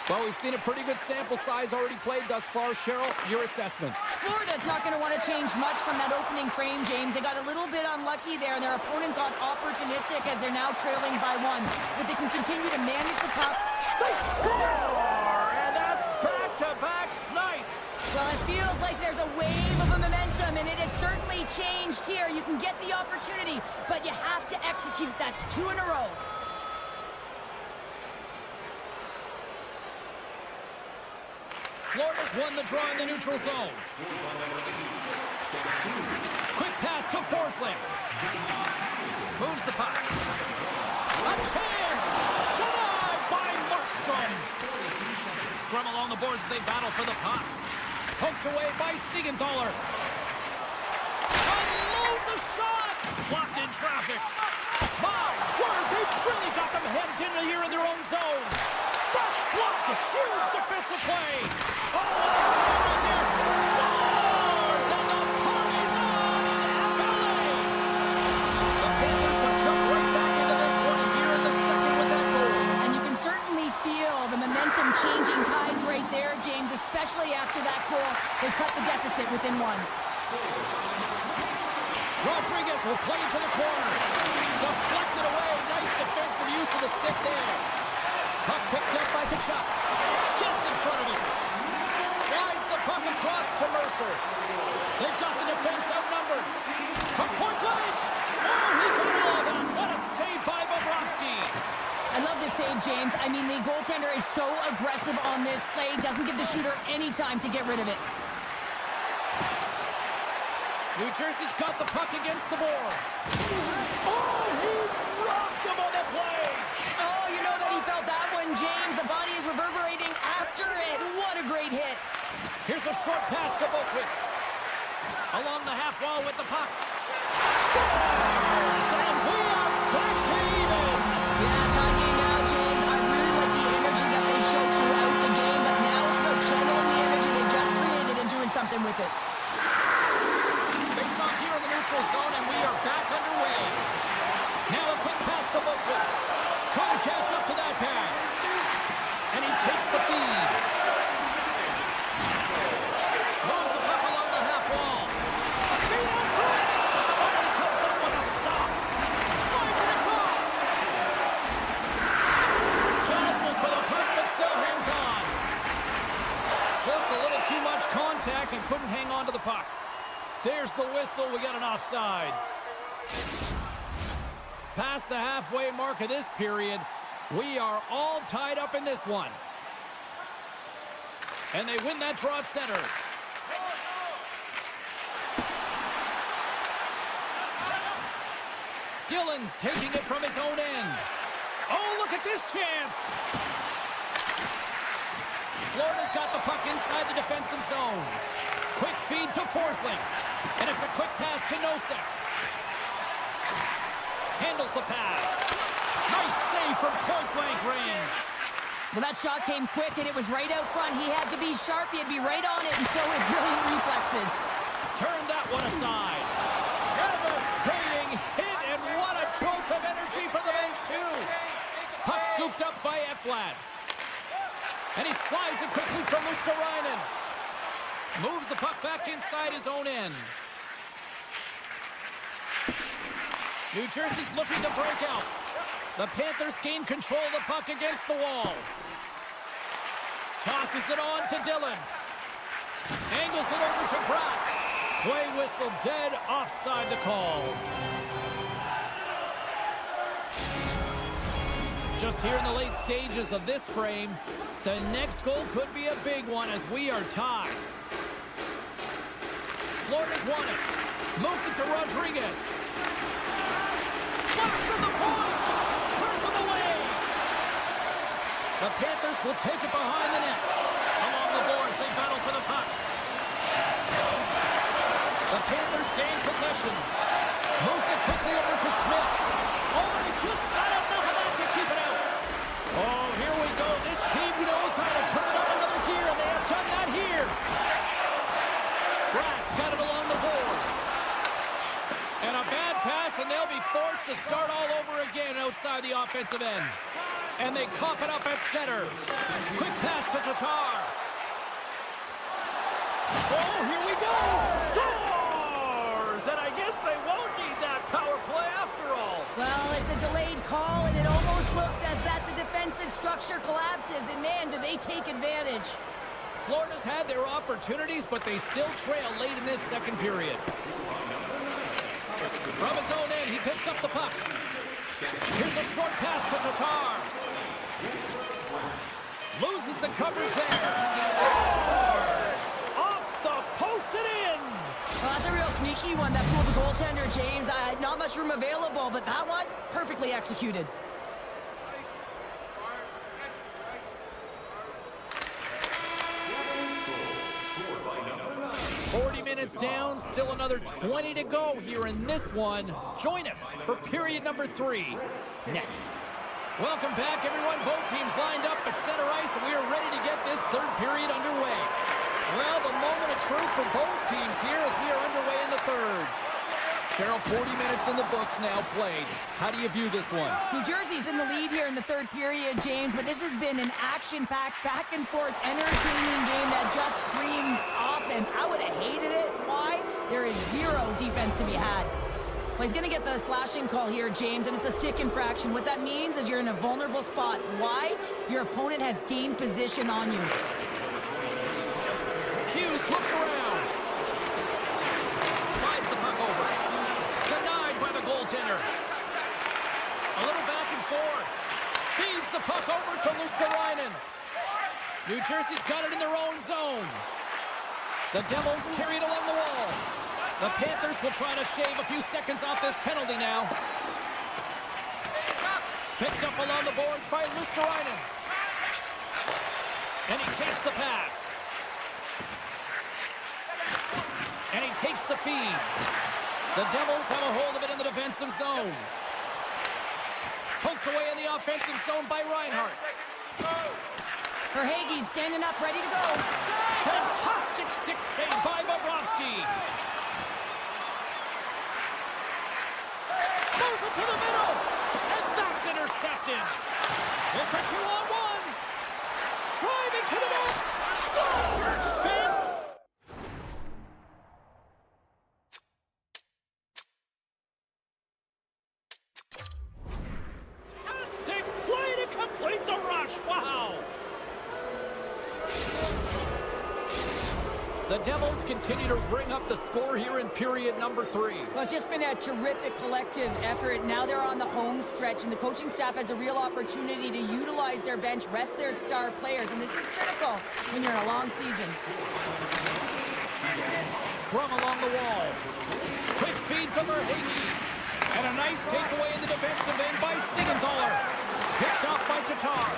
Well, we've seen a pretty good sample size already played thus far. Cheryl, your assessment. Florida's not going to want to change much from that opening frame, James. They got a little bit unlucky there, and their opponent got opportunistic as they're now trailing by 1. But they can continue to manage the puck. They score! And that's back-to-back snipes. Well, it feels like there's a wave of a momentum, and it has certainly changed here. You can get the opportunity, but you have to execute. That's 2 in a row. Florida's won the draw in the neutral zone. Quick pass to Forsling. Moves the puck. A chance! Denied by Markstrom. Scrum along the boards as they battle for the puck. Poked away by Siegenthaler. Unloads a shot! Blocked in traffic. My word, they've really got them hemmed in here in their own zone. That's blocked! A huge defensive play! Oh, what a save right there! Stars! And the party's on in FLA! The Panthers have jumped right back into this one here in the second with that goal. And you can certainly feel the momentum changing tides right there, James, especially after that goal. They cut the deficit within 1. Rodriguez will play to the corner. Deflected away. Nice defensive use of the stick there. Puck picked up by Kachuk. Gets in front of him. Slides the puck across to Mercer. They've got the defense outnumbered. From point blank. Oh, he got all of them. What a save by Bobrovsky. I love this save, James. I mean, the goaltender is so aggressive on this play. Doesn't give the shooter any time to get rid of it. New Jersey's got the puck against the boards. Oh, he rocked him on the play. Oh, you know that he felt that one, James. The body is reverberating after it. What a great hit. Here's a short pass to Boquist. Along the half wall with the puck. Scores! And we are back to even. Yeah, tie game now, James. I really like the energy that they showed throughout the game, but now it's about channeling the energy they just created and doing something with it. Face off here in the neutral zone, and we are back underway. Now a quick pass to Boquist. Couldn't catch up to that pass. And he takes the feed. Moves the puck along the half wall. A feed out front. Oh, he comes up with a stop. Slides it across. Jostles for the puck, but still hangs on. Just a little too much contact and couldn't hang on to the puck. There's the whistle. We got an offside. Past the halfway mark of this period, we are all tied up in this one. And they win that draw at center. Dillon's taking it from his own end. Oh, look at this chance. Florida's got the puck inside the defensive zone. Quick feed to Forsling. And it's a quick pass to Nosek. Handles the pass. Nice save from point-blank range. Well, that shot came quick, and it was right out front. He had to be sharp. He had to be right on it and show his brilliant reflexes. Turned that one aside. Devastating hit, and what a jolt of energy for the bench, too. Puck scooped up by Ekblad. And he slides it quickly from Luosterainen. Moves the puck back inside his own end. New Jersey's looking to break out. The Panthers gain control of the puck against the wall. Tosses it on to Dillon. Angles it over to Pratt. Play whistle dead, offside the call. Just here in the late stages of this frame, the next goal could be a big one as we are tied. Florida's won it. Moves it to Rodriguez. Flash from the point. Turns him away. The Panthers will take it behind the net. Along the boards, they battle for the puck. The Panthers gain possession. Moves it quickly over to Schmidt. Oh, they just got enough of that to keep it out. Oh, here we go. This team knows how to turn up another gear, and they have done that here. Brad's got it along the boards. And a bad pass, and they'll be forced to start all over again outside the offensive end. And they cough it up at center. Quick pass to Tatar. Oh, here we go! Scores! And I guess they won't need that power play after all. Well, it's a delayed call, and it almost looks as that the defensive structure collapses. And man, do they take advantage. Florida's had their opportunities, but they still trail late in this second period. From his own end, he picks up the puck. Here's a short pass to Tatar. Loses the coverage there. Scores! Off the post and in! Well, that's a real sneaky one, that fooled the goaltender, James. Not much room available, but that one, perfectly executed. 40 minutes down, still another 20 to go here in this one. Join us for period number 3 next. Welcome back, everyone. Both teams lined up at center ice, and we are ready to get this third period underway. Well, the moment of truth for both teams here as we are underway in the third. Cheryl, 40 minutes in the books now played. How do you view this one? New Jersey's in the lead here in the third period, James, but this has been an action-packed, back-and-forth, entertaining game that just screams offense. I would have hated it. Why? There is zero defense to be had. Well, he's going to get the slashing call here, James, and it's a stick infraction. What that means is you're in a vulnerable spot. Why? Your opponent has gained position on you. Hughes looks around. Slides the puck over. Denied by the goaltender. A little back and forth. Feeds the puck over to Luosterainen. New Jersey's got it in their own zone. The Devils carry it along the wall. The Panthers will try to shave a few seconds off this penalty now. Picked up along the boards by Luosterainen. And he takes the pass. And he takes the feed. The Devils have a hold of it in the defensive zone. Poked away in the offensive zone by Reinhart. Verhaeghe's standing up, ready to go. Fantastic stick save by Bobrovsky. Moves it to the middle. And that's intercepted. It's a 2-on-1. Driving to the net. Scores! Fantastic play to complete the rush. Wow. The Devils continue to bring up the score here in period number 3. Well, it's just been a terrific collective effort. Now they're on the home stretch, and the coaching staff has a real opportunity to utilize their bench, rest their star players, and this is critical when you're in a long season. Scrum along the wall. Quick feed to Verhaeghe. And a nice takeaway in the defensive end by Siegenthaler. Picked off by Tatar.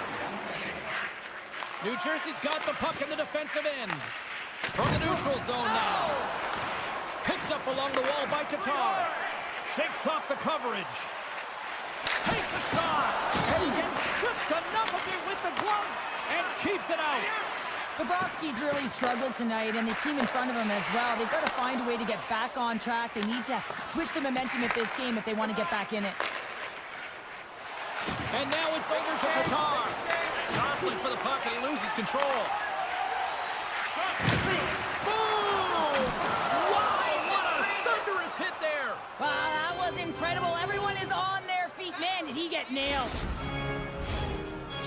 New Jersey's got the puck in the defensive end. From the neutral zone now. Picked up along the wall by Tatar. Shakes off the coverage. Takes a shot. And he gets just enough of it with the glove and keeps it out. Bobrovsky's really struggled tonight, and the team in front of him as well. They've got to find a way to get back on track. They need to switch the momentum of this game if they want to get back in it. And now it's over to Tatar. Jostling for the puck, and he loses control. Boom! Wow, what a thunderous hit there! Wow, that was incredible. Everyone is on their feet. Man, did he get nailed.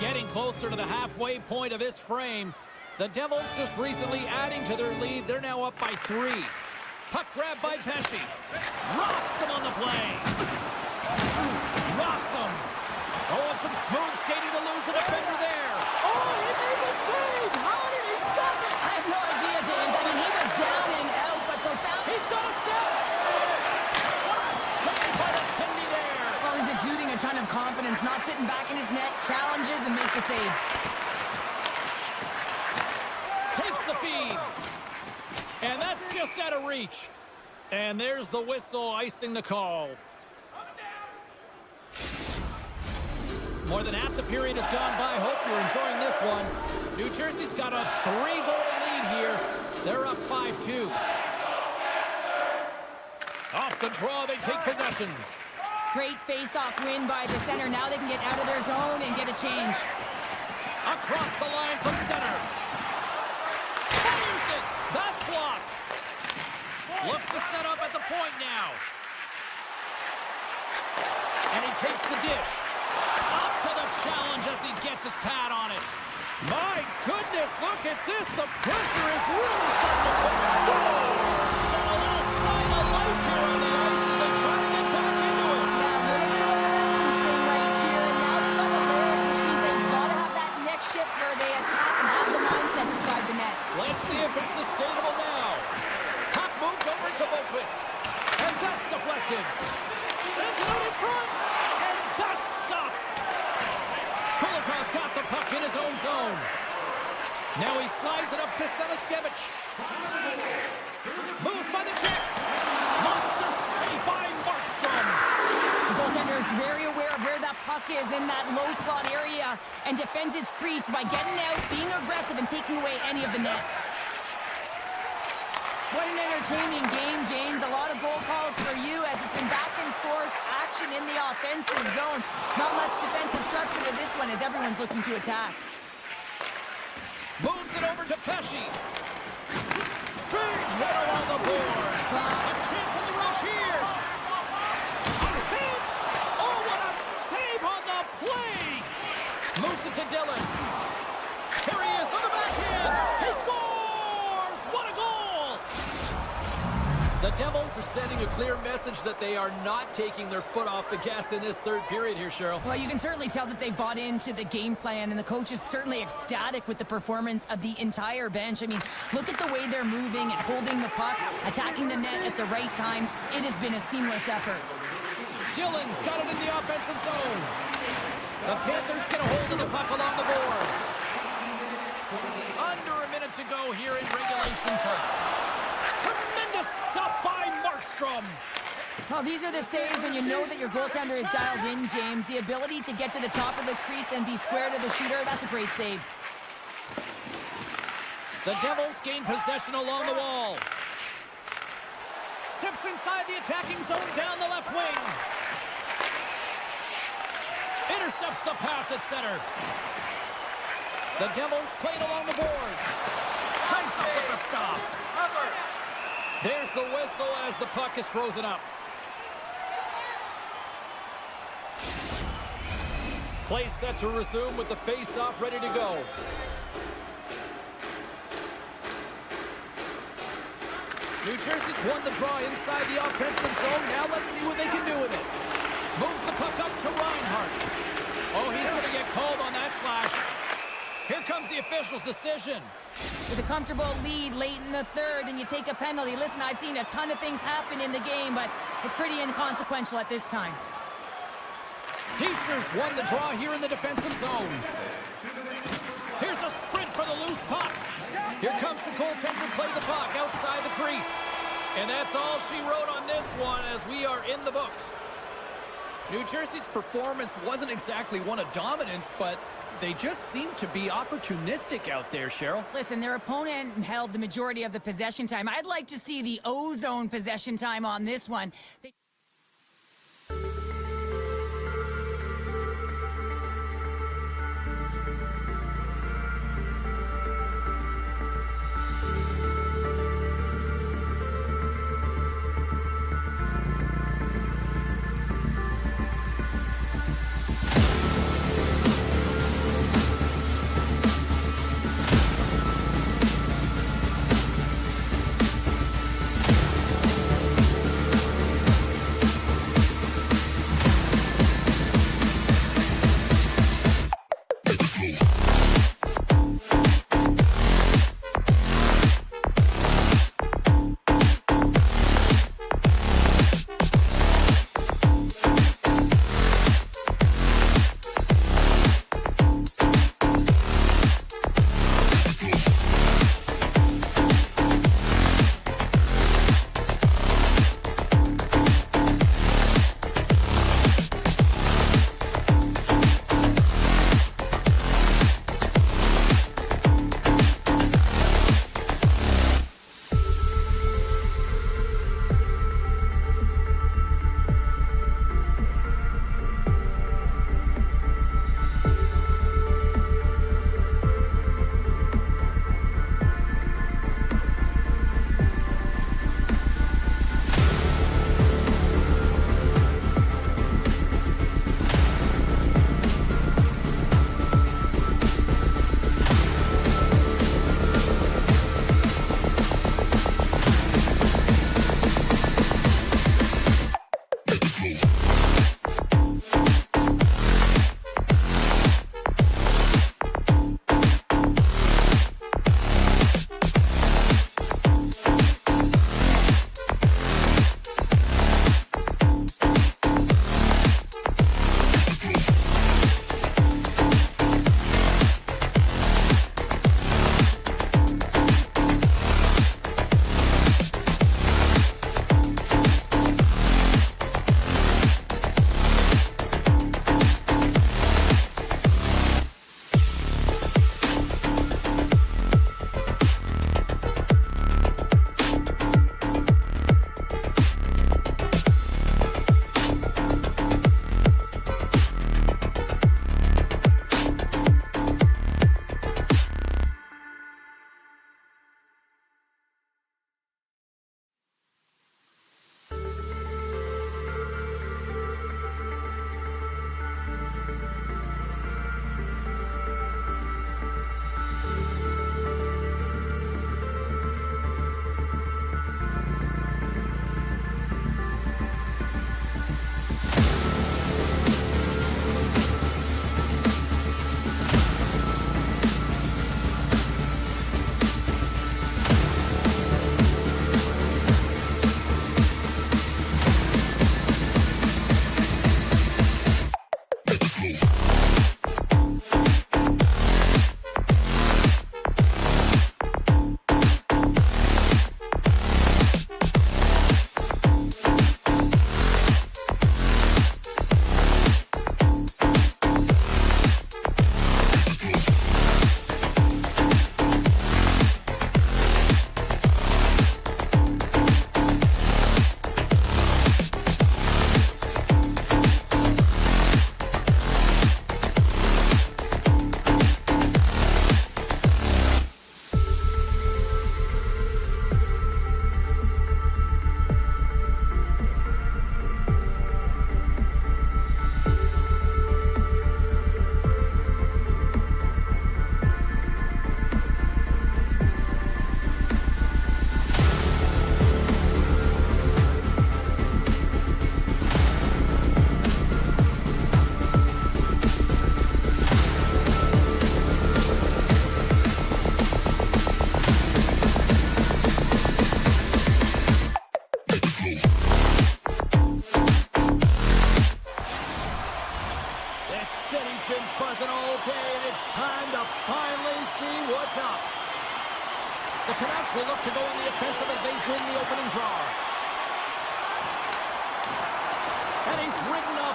Getting closer to the halfway point of this frame. The Devils just recently adding to their lead. They're now up by 3. Puck grab by Pesce. Rocks him on the play. Rocks him. Oh, and some Smooth skating to lose the defender there. Oh, he made the save! How did he stop it? I have no idea, James. I mean, he was down and out, but profound. He's got a step. What a save by the Tendy there. Well, he's exuding a ton of confidence, not sitting back in his net, challenges and make the save. Takes the feed. And that's just out of reach. And there's the whistle icing the call. More than half the period has gone by. Hope you're enjoying this one. New Jersey's got a 3-goal lead here. They're up 5-2. Off the draw, they take possession. Great face-off win by the center. Now they can get out of their zone and get a change. Across the line from center. Fires it. That's blocked. Looks to set up at the point now. And he takes the dish. Up to the challenge as he gets his pad on it. My goodness, look at this. The pressure is really starting to put scores. And a little sign of life here on the ice as they try to get back into it. Yeah, a little bit of a momentum swing right here. And now they've got a layer, which means they've got to have that next shift where they attack and have the mindset to drive the net. Let's see if it's sustainable now. Puck moved over to Boquist. And that's deflected. Sends it out in front. And that's stopped. Kulikov got the puck in his own zone. Now he slides it up to Samaskevich. Moves by the check. Monster save by Markstrom. The goaltender is very aware of where that puck is in that low slot area and defends his crease by getting out, being aggressive, and taking away any of the net. What an entertaining game, James. A lot of goal calls for you as it's been back and forth action in the offensive zones. Not much defensive structure to this one as everyone's looking to attack. Moves it over to Pesci. Big hit along the boards. A chance on the rush here. A chance. Oh, what a save on the play. Moves it to Dillon. Here he is on the backhand. He scores. What a goal. The Devils are sending a clear message that they are not taking their foot off the gas in this third period here, Cheryl. Well, you can certainly tell that they bought into the game plan, and the coach is certainly ecstatic with the performance of the entire bench. I mean, look at the way they're moving and holding the puck, attacking the net at the right times. It has been a seamless effort. Dillon's got it in the offensive zone. The Panthers get a hold of the puck along the boards. Under a minute to go here in regulation time. Tremendous stuff by Markstrom. Oh, these are the saves when you know that your goaltender is dialed in, James. The ability to get to the top of the crease and be square to the shooter, that's a great save. The Devils gain possession along the wall. Steps inside the attacking zone down the left wing. Intercepts the pass at center. The Devils played along the boards. Comes up with the stop. There's the whistle as the puck is frozen up. Play set to resume with the face-off ready to go. New Jersey's won the draw inside the offensive zone. Now let's see what they can do with it. Moves the puck up to Reinhart. Oh, he's going to get called on that slash. Here comes the official's decision. With a comfortable lead late in the third and you take a penalty. Listen, I've seen a ton of things happen in the game, but it's pretty inconsequential at this time. Heischer's won the draw here in the defensive zone. Here's a sprint for the loose puck. Here comes the goaltender, play the puck outside the crease. And that's all she wrote on this one as we are in the books. New Jersey's performance wasn't exactly one of dominance, but they just seem to be opportunistic out there, Cheryl. Listen, their opponent held the majority of the possession time. I'd like to see the O-zone possession time on this one.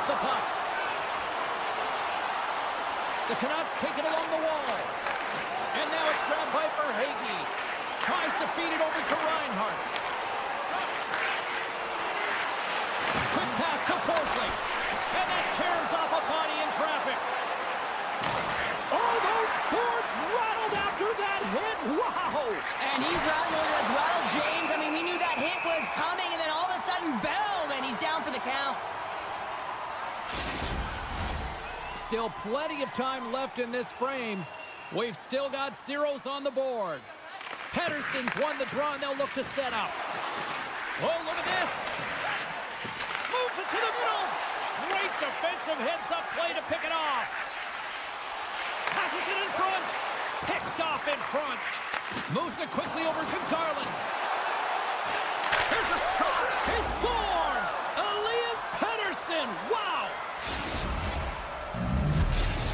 off the puck. The Canucks take it along the wall. And now it's grabbed by Verhaeghe. Tries to feed it over to Reinhart. Quick pass to Forsling. And that tears off a body in traffic. Oh, those boards rattled after that hit. Wow! And he's rattled as well, James. I mean, we knew that hit was coming, and then all of a sudden, boom, and he's down for the count. Still plenty of time left in this frame. We've still got zeros on the board. Pettersson's won the draw, and they'll look to set up. Oh, look at this. Moves it to the middle. Great defensive heads-up play to pick it off. Passes it in front. Picked off in front. Moves it quickly over to Garland. Here's a shot. He scores. Elias Pettersson. Wow.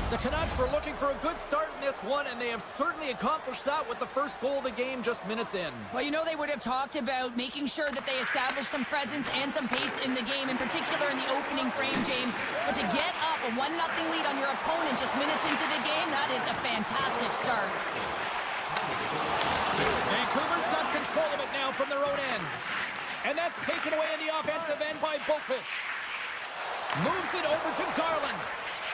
The Canucks were looking for a good start in this one, and they have certainly accomplished that with the first goal of the game just minutes in. Well, you know, they would have talked about making sure that they establish some presence and some pace in the game, in particular in the opening frame, James. But to get up a 1-0 lead on your opponent just minutes into the game, that is a fantastic start. Vancouver's got control of it now from their own end. And that's taken away in the offensive end by Boqvist. Moves it over to Garland.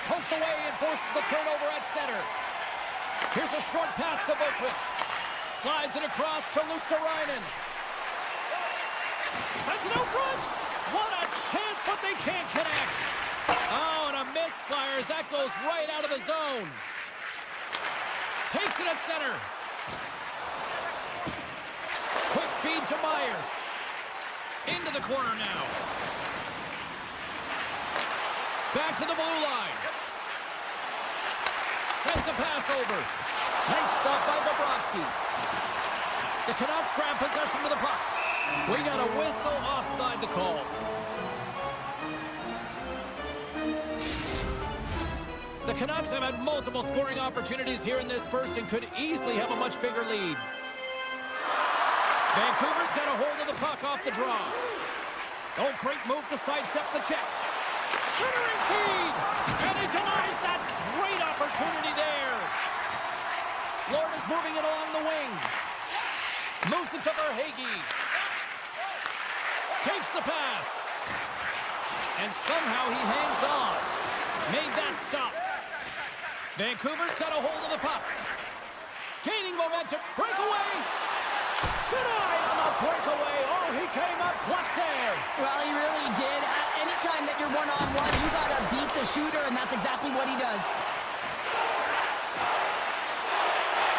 Poked away and forces the turnover at center. Here's a short pass to Boqvist. Slides it across to Luosterainen. Sends it out front. What a chance, but they can't connect. Oh, and a misfire as that goes right out of the zone. Takes it at center. Quick feed to Myers. Into the corner now. Back to the blue line. Sends a pass over. Nice stop by Bobrovsky. The Canucks grab possession with the puck. We got a whistle offside to call. The Canucks have had multiple scoring opportunities here in this first and could easily have a much bigger lead. Vancouver's got a hold of the puck off the draw. Oh, great move to sidestep the check. Centering feed! And he denies that great opportunity there. Florida's moving it along the wing. Moves it to Verhaeghe. Takes the pass. And somehow he hangs on. Made that stop. Vancouver's got a hold of the puck. Gaining momentum. Breakaway. Denied on the breakaway. Oh, he came up clutch there. Well, he really did. Anytime that you're one-on-one, you got to beat the shooter, and that's exactly what he does.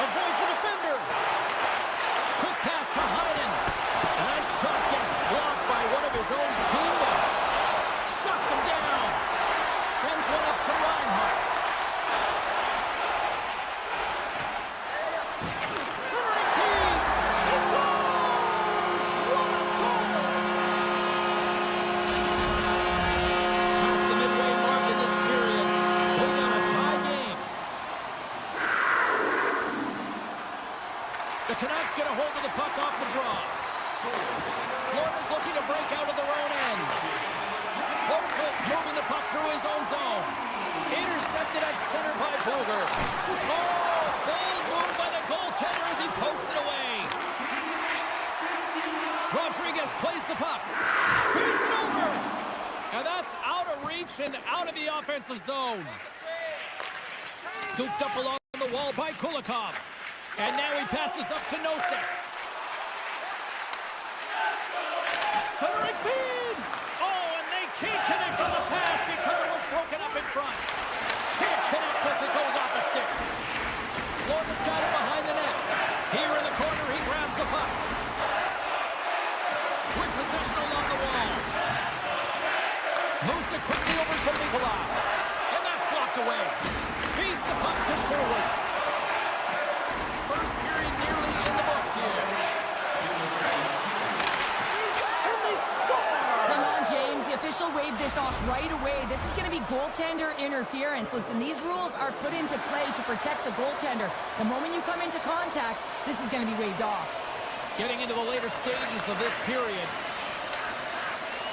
Avoids the defender. Quick pass to Heinen. And that shot gets blocked by one of his own teammates. Shuts him down. Sends one up to Reinhart. Centering feed. He scores! What a goal! Past the midway mark in this period. We got a tie game. The Canucks get a hold of the puck off the draw. Florida's looking to break out of their own end. Boqvist moving the puck through his own zone. Intercepted at center by Bluger. Oh, bold move by the goaltender as he pokes it away. Rodriguez plays the puck. Feeds it over. And that's out of reach and out of the offensive zone. Scooped up along the wall by Kulikov. And now he passes up to Nosek. Centering feed! Oh, and they can't connect on the pass because it was broken up in front. Can't connect as it goes off the stick. Florida's got it behind the net. Here in the corner, he grabs the puck. Quick possession along the wall. Moves it quickly over to Nikolai. And that's blocked away. Feeds the puck to Sherwood. First period nearly in the books here. And they score! Hang on, James. The official waved this off right away. This is going to be goaltender interference. Listen, these rules are put into play to protect the goaltender. The moment you come into contact, this is going to be waved off. Getting into the later stages of this period.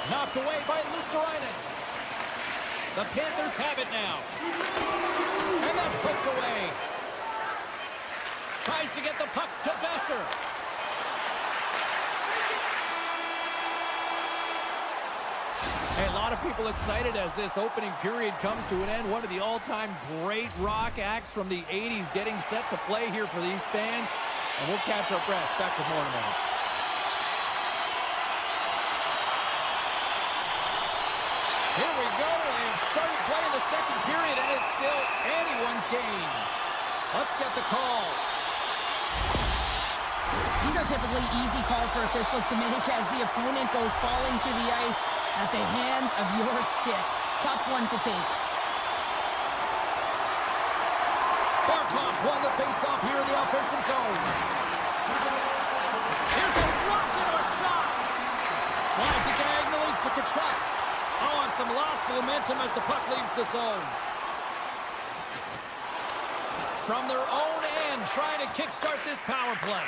Knocked away by Luosterainen. The Panthers have it now. And that's poked away. Tries to get the puck to Besser. Hey, a lot of people excited as this opening period comes to an end. One of the all-time great rock acts from the 80s getting set to play here for these fans. And we'll catch our breath. Back with more in a minute. Here we go. They've started playing the second period, and it's still anyone's game. Let's get the call. These are typically easy calls for officials to make as the opponent goes falling to the ice at the hands of your stick. Tough one to take. Barkov's won the face-off here in the offensive zone. Here's a rocket of a shot. Slides it diagonally to Kachuk. Oh, and some lost momentum as the puck leaves the zone. From their own end, trying to kickstart this power play.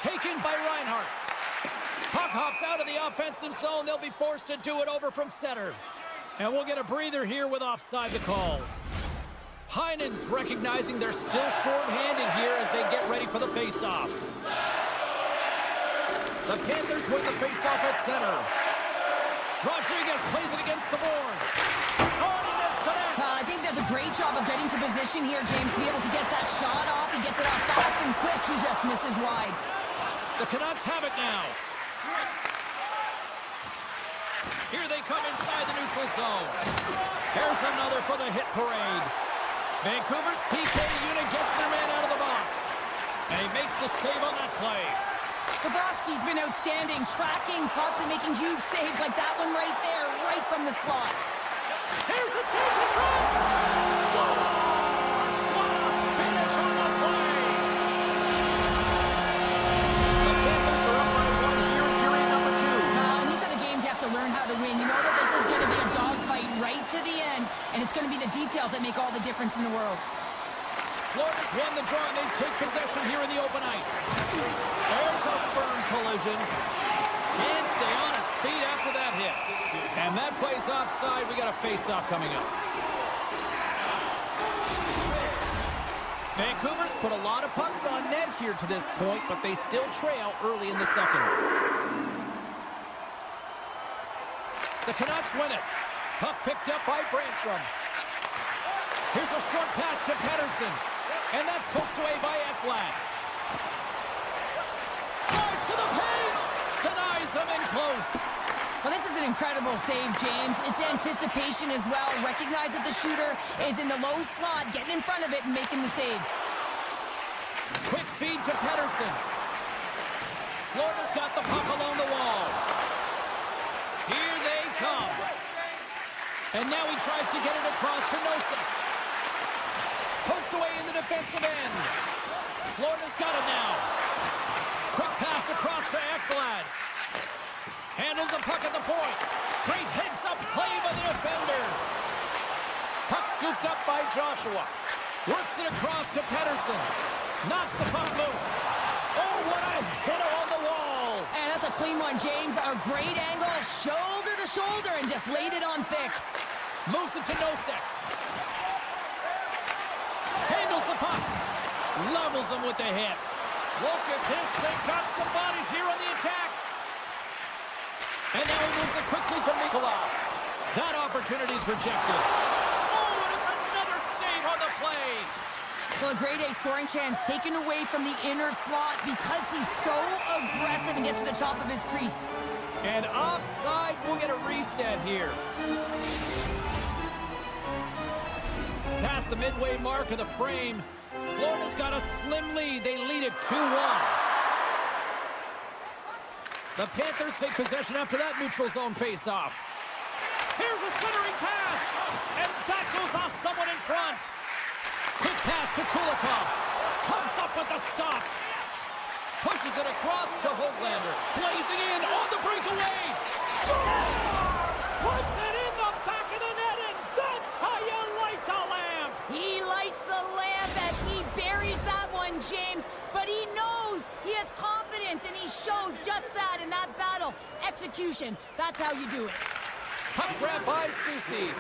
Taken by Reinhart. Puck hops out of the offensive zone. They'll be forced to do it over from center. And we'll get a breather here with offside the call. Heinen's recognizing they're still short-handed here as they get ready for the face-off. The Panthers win the face-off at center. Rodriguez plays it against the boards. Oh, and he missed the net. I think he does a great job of getting to position here, James, to be able to get that shot off. He gets it off fast and quick. He just misses wide. The Canucks have it now. Here they come inside the neutral zone. Here's another for the hit parade. Vancouver's PK unit gets their man out of the box. And he makes the save on that play. Bobrovsky's been outstanding, tracking pucks and making huge saves like that one right there, right from the slot. Here's a chance in front. Scores! What a finish on the play! The Panthers are up by one here in period number 2. And these are the games you have to learn how to win. You know that this is going to be a dogfight right to the end, and it's going to be the details that make all the difference in the world. Florida's won the draw, and they take possession here in the open ice. There's a firm collision. Can't stay on his feet after that hit. And that play's offside. We got a face-off coming up. Vancouver's put a lot of pucks on net here to this point, but they still trail early in the second. The Canucks win it. Puck picked up by Brandstrom. Here's a short pass to Pettersson. And that's poked away by Ekblad. Drives to the paint! Denies him in close. Well, this is an incredible save, James. It's anticipation as well. Recognize that the shooter is in the low slot, getting in front of it and making the save. Quick feed to Pettersson. Florida's got the puck along the wall. Here they come. And now he tries to get it across to Nosek. Poked away in the defensive end. Florida's got it now. Quick pass across to Ekblad. Handles the puck at the point. Great heads-up play by the defender. Puck scooped up by Joshua. Works it across to Pettersson. Knocks the puck loose. Oh, what a hit on the wall. And that's a clean one, James. A great angle, shoulder to shoulder, and just laid it on thick. Moves it to Nosek. Handles the puck. Levels him with the hit. Look at this. They've got some bodies here on the attack. And now he moves it quickly to Nikolai. That opportunity's rejected. Oh, and it's another save on the play. Well, a grade A scoring chance taken away from the inner slot because he's so aggressive and gets to the top of his crease. And offside, we'll get a reset here. Past the midway mark of the frame, Florida's got a slim lead. They lead it 2-1. The Panthers take possession after that neutral zone face-off. Here's a centering pass, and that goes off someone in front. Quick pass to Kulikov. Comes up with the stop. Pushes it across to Hoglander. Blazing in on the breakaway. Scores! Puts it in the back of the net, and that's how you light the lamp. He lights the lamp as he buries that one, James. But he knows he has confidence, and he shows just that in that battle. Execution, that's how you do it. Puck grab by Susie.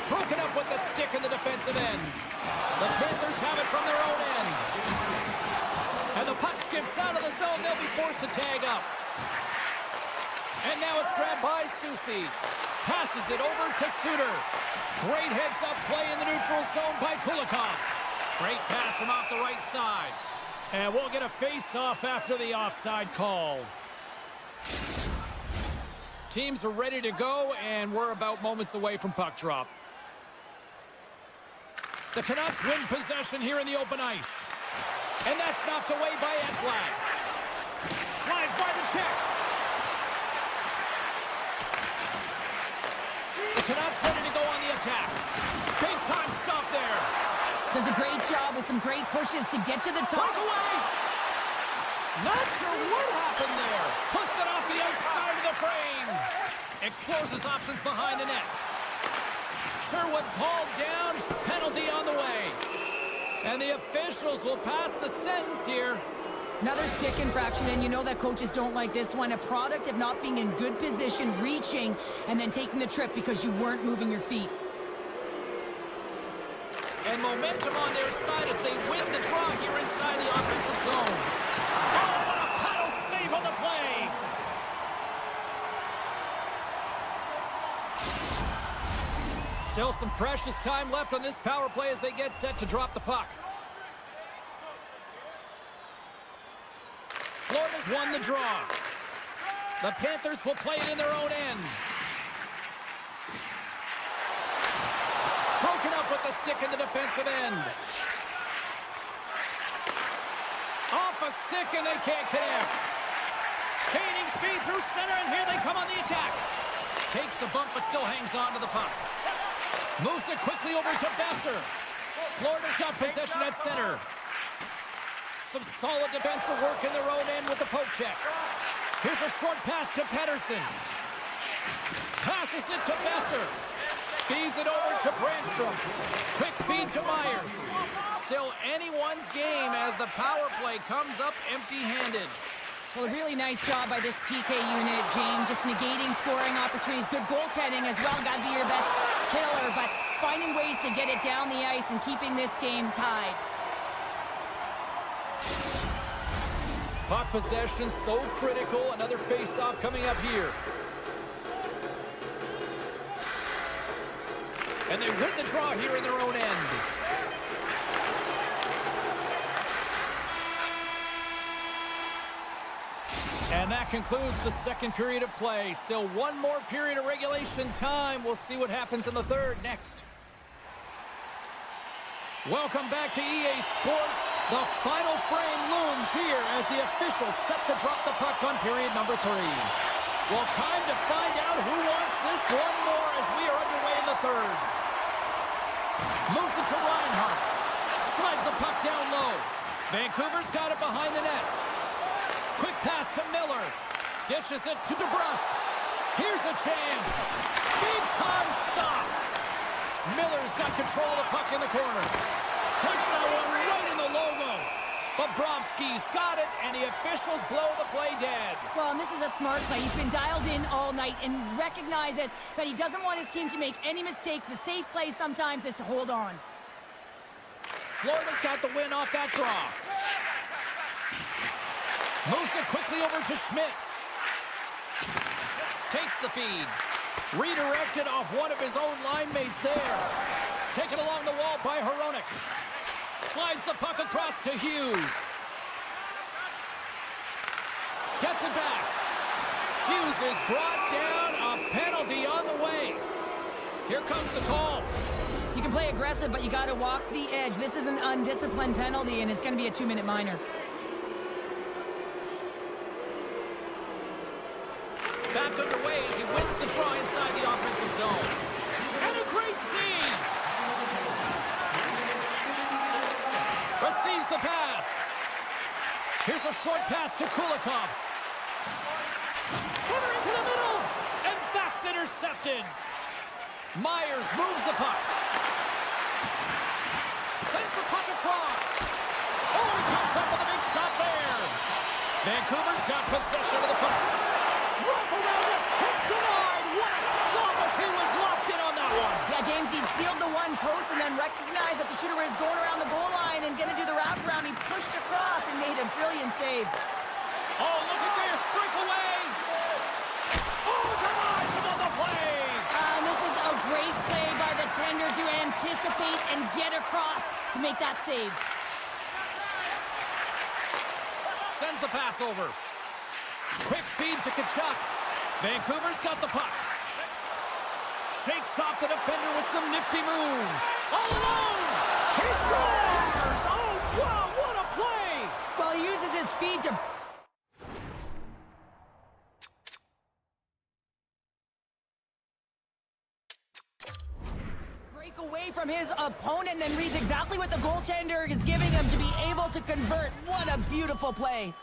Broken up with the stick in the defensive end. The Panthers have it from their own end. And the puck skips out of the zone. They'll be forced to tag up. And now it's grabbed by Susie. Passes it over to Suter. Great heads-up play in the neutral zone by Kulikov. Great pass from off the right side. And we'll get a face-off after the offside call. Teams are ready to go, and we're about moments away from puck drop. The Canucks win possession here in the open ice. And that's knocked away by Ekblad. Slides by the check. The Canucks ready to go on the attack. Big time stop there. Does a great job with some great pushes to get to the top. Away. Not sure what happened there. Puts it off the outside of the frame. Explores his options behind the net. Sherwood's hauled down. Penalty on the way. And the officials will pass the sentence here. Another stick infraction, and you know that coaches don't like this one. A product of not being in good position, reaching, and then taking the trip because you weren't moving your feet. And momentum on their side as they win the draw here inside the offensive zone. Oh, what a paddle save on the play! Still some precious time left on this power play as they get set to drop the puck. Florida's won the draw. The Panthers will play it in their own end. Broken up with the stick in the defensive end. Off a stick and they can't connect. Gaining speed through center, and here they come on the attack. Takes a bump but still hangs on to the puck. Moves it quickly over to Besser. Florida's got possession at center. Some solid defensive work in their own end with the poke check. Here's a short pass to Pettersson. Passes it to Besser. Feeds it over to Brandstrom. Quick feed to Myers. Still anyone's game as the power play comes up empty-handed. Well, a really nice job by this PK unit, James. Just negating scoring opportunities. Good goaltending as well. Got to be your best killer, but finding ways to get it down the ice and keeping this game tied. Puck possession so critical. Another face-off coming up here. And they win the draw here in their own end. And that concludes the second period of play. Still one more period of regulation time. We'll see what happens in the third next. Welcome back to EA Sports. The final frame looms here as the officials set to drop the puck on period number 3. Well, time to find out who wants this one more as we are underway in the third. Moves it to Reinhart. Slides the puck down low. Vancouver's got it behind the net. Quick pass to Miller. Dishes it to DeBrusque. Here's a chance. Big time stop. Miller's got control of the puck in the corner. Takes that one right in the logo. Bobrovsky's got it, and the officials blow the play dead. Well, and this is a smart play. He's been dialed in all night and recognizes that he doesn't want his team to make any mistakes. The safe play sometimes is to hold on. Florida's got the win off that draw. Moves it quickly over to Schmidt. Takes the feed. Redirected off one of his own line mates there. Taken along the wall by Hronek. Slides the puck across to Hughes. Gets it back. Hughes is brought down. A penalty on the way. Here comes the call. You can play aggressive, but you got to walk the edge. This is an undisciplined penalty, and it's going to be a 2-minute minor. Back underway as he wins the draw inside the offensive zone. And a great save! Receives the pass. Here's a short pass to Kulikov. Center into the middle! And that's intercepted. Myers moves the puck. Sends the puck across. Oh, he comes up with a big stop there. Vancouver's got possession of the puck. Wrap around shooter is going around the goal line and going to do the wraparound. He pushed across and made a brilliant save. Oh, look at this. Breakaway. Oh, denies him on the play. And this is a great play by the tender to anticipate and get across to make that save. Sends the pass over. Quick feed to Tkachuk. Vancouver's got the puck. Shakes off the defender with some nifty moves. All alone! He scores! Oh, wow, what a play! Well, he uses his speed to... break away from his opponent, then reads exactly what the goaltender is giving him to be able to convert. What a beautiful play.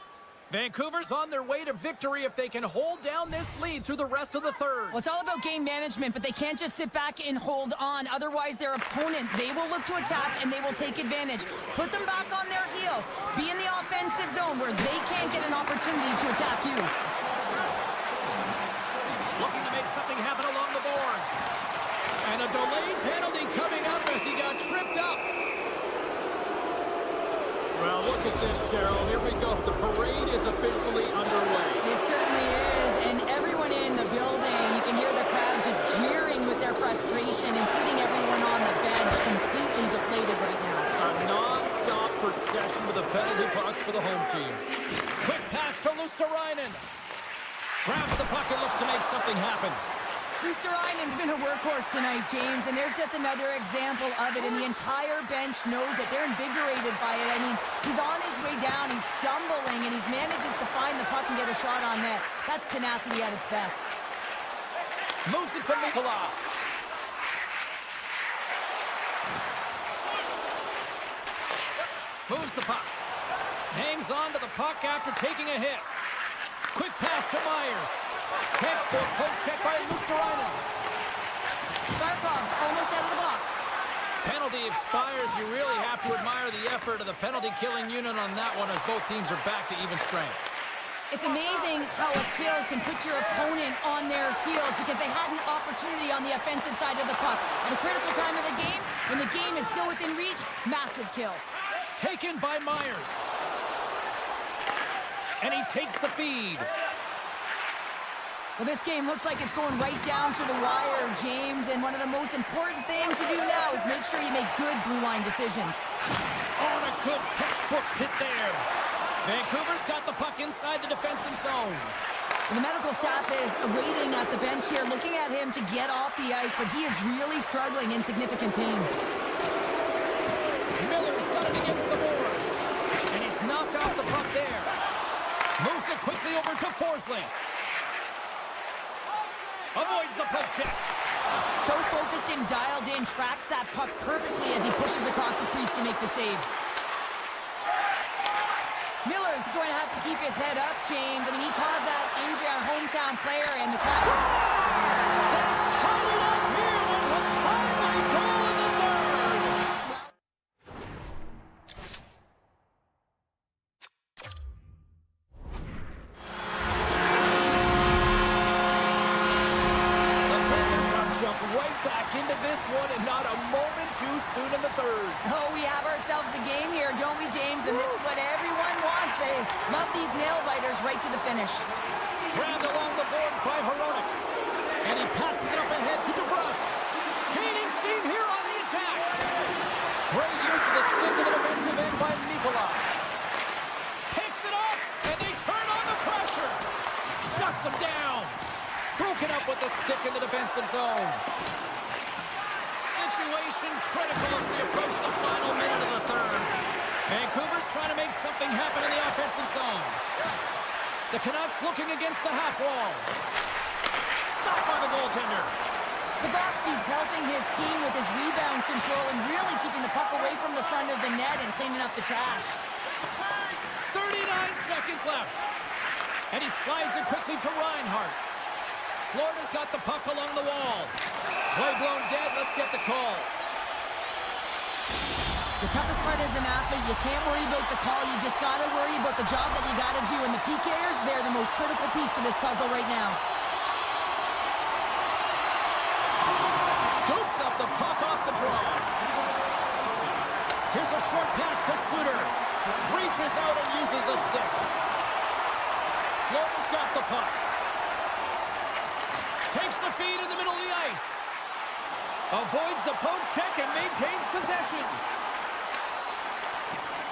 Vancouver's on their way to victory if they can hold down this lead through the rest of the third. Well, it's all about game management, but they can't just sit back and hold on. Otherwise, their opponent, they will look to attack and they will take advantage. Put them back on their heels. Be in the offensive zone where they can't get an opportunity to attack you. Looking to make something happen along the boards. And a delayed penalty coming up as he got tripped up. Well, look at this, Cheryl. Here we go. The parade is officially underway. It certainly is, and everyone in the building, you can hear the crowd just jeering with their frustration, including everyone on the bench, completely deflated right now. A non-stop procession with the penalty box for the home team. Quick pass to Luosterainen. Grabs the puck and looks to make something happen. Luosterainen's been a workhorse tonight, James, and there's just another example of it, and the entire bench knows that they're invigorated by it. I mean, he's on his way down, he's stumbling, and he manages to find the puck and get a shot on net. That's tenacity at its best. Moves it to Mikkola. Moves the puck. Hangs on to the puck after taking a hit. Quick pass to Myers. Textbook poke check by Luosterainen. Barkov's almost out of the box. Penalty expires. You really have to admire the effort of the penalty-killing unit on that one as both teams are back to even strength. It's amazing how a kill can put your opponent on their heels because they had an opportunity on the offensive side of the puck. At a critical time of the game, when the game is still within reach, massive kill. Taken by Myers. And he takes the feed. Well, this game looks like it's going right down to the wire, James, and one of the most important things to do now is make sure you make good blue line decisions. On a good textbook hit there. Vancouver's got the puck inside the defensive zone. And the medical staff is waiting at the bench here, looking at him to get off the ice, but he is really struggling in significant pain. Miller's got it against the boards. And he's knocked off the puck there. Moves it quickly over to Forsling. Avoids the poke check. So focused and dialed in, tracks that puck perfectly as he pushes across the crease to make the save. Miller's going to have to keep his head up, James. I mean, he caused that injury on a hometown player, and the crowd... They've tied it up here with a timely goal in the third. The Panthers have jumped right back into this one, and not a moment too soon in the third. Oh, we have ourselves a game here, don't we, James? And this is what everyone wants. They love these nail-biters right to the finish. Grabbed along the boards by Hronek. And he passes it up ahead to DeBrusque. Gaining steam here on the attack. Great use of the stick in the defensive end by Mikkola. Picks it up, and they turn on the pressure. Shuts him down. Broken up with the stick in the defensive zone. Situation critical as we approach the final minute of the third. Vancouver's trying to make something happen in the offensive zone. The Canucks looking against the half wall. Stopped by the goaltender. Pavelski's helping his team with his rebound control and really keeping the puck away from the front of the net and cleaning up the trash. 39 seconds left. And he slides it quickly to Reinhart. Florida's got the puck along the wall. Play blown dead. Let's get the call. The toughest part as an athlete, you can't worry about the call. You just got to worry about the job that you got to do. And the PKers, they're the most critical piece to this puzzle right now. Scoops up the puck off the draw. Here's a short pass to Suter. Reaches out and uses the stick. Florida's got the puck. Takes the feed in the middle of the ice. Avoids the poke check and maintains possession.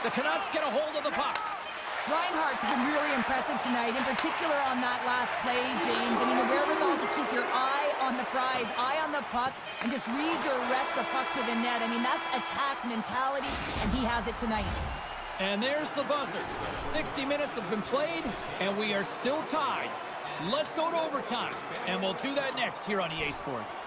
The Canucks get a hold of the puck. Reinhart's been really impressive tonight, in particular on that last play, James. I mean, the wherewithal to keep your eye on the prize, eye on the puck, and just redirect the puck to the net. I mean, that's attack mentality, and he has it tonight. And there's the buzzer. 60 minutes have been played, and we are still tied. Let's go to overtime, and we'll do that next here on EA Sports.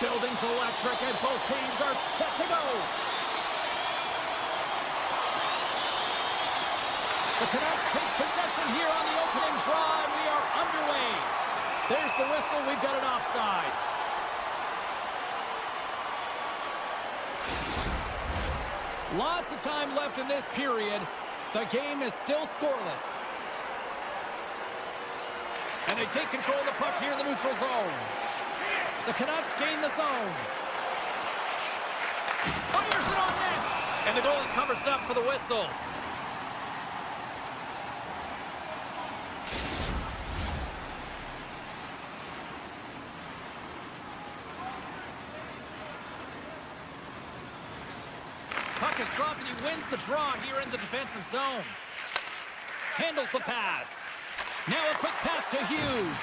Building's electric and both teams are set to go. The Canucks take possession here on the opening draw, and we are underway. There's the whistle. We've got an offside. Lots of time left in this period. The game is still scoreless. And they take control of the puck here in the neutral zone. The Canucks gain the zone. Fires it on net. And the goalie covers up for the whistle. Puck is dropped and he wins the draw here in the defensive zone. Handles the pass. Now a quick pass to Hughes.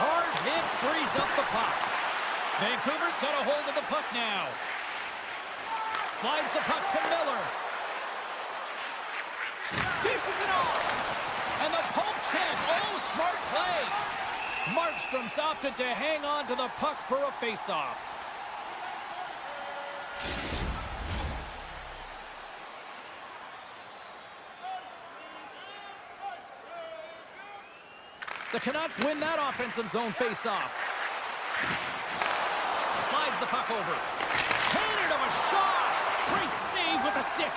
Hard hit frees up the puck. Vancouver's got a hold of the puck now. Slides the puck to Miller. Dishes it off. And the poke check. Oh, smart play. Markstrom's opted to hang on to the puck for a face-off. The Canucks win that offensive zone face-off. Slides the puck over. Cannon of a shot! Great save with the stick.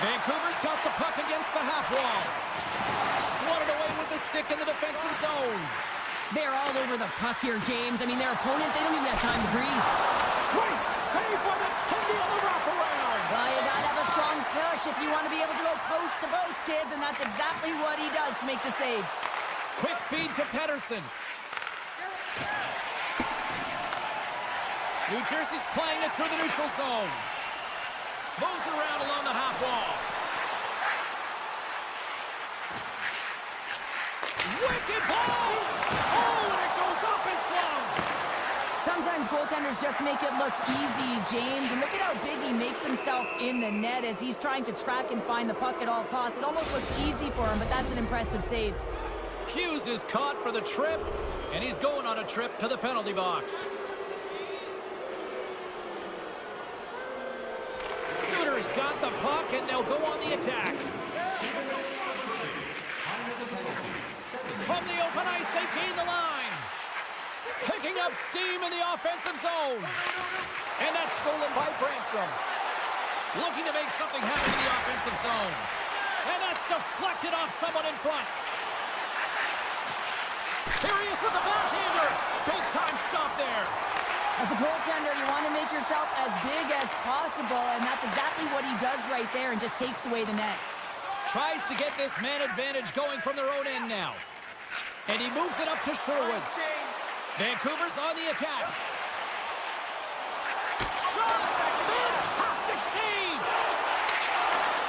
Vancouver's got the puck against the half wall. Swatted away with the stick in the defensive zone. They're all over the puck here, James. I mean, their opponent, they don't even have time to breathe. Great save by the Tindy on the wraparound. Well, you gotta have a strong push if you want to be able to go post to post, kids, and that's exactly what he does to make the save. Quick feed to Pedersen. New Jersey's playing it through the neutral zone. Moves around along the half wall. Wicked ball! Oh, and it goes off his glove. Sometimes goaltenders just make it look easy, James. And look at how big he makes himself in the net as he's trying to track and find the puck at all costs. It almost looks easy for him, but that's an impressive save. Hughes is caught for the trip, and he's going on a trip to the penalty box. Suter's got the puck, and they'll go on the attack. From the open ice, they gain the line. Picking up steam in the offensive zone. And that's stolen by Brandstrom. Looking to make something happen in the offensive zone. And that's deflected off someone in front. Here he is with the backhander. Big time stop there. As a goaltender, you want to make yourself as big as possible, and that's exactly what he does right there and just takes away the net. Tries to get this man advantage going from their own end now. And he moves it up to Sherwood. Vancouver's on the attack. Shot! Fantastic save!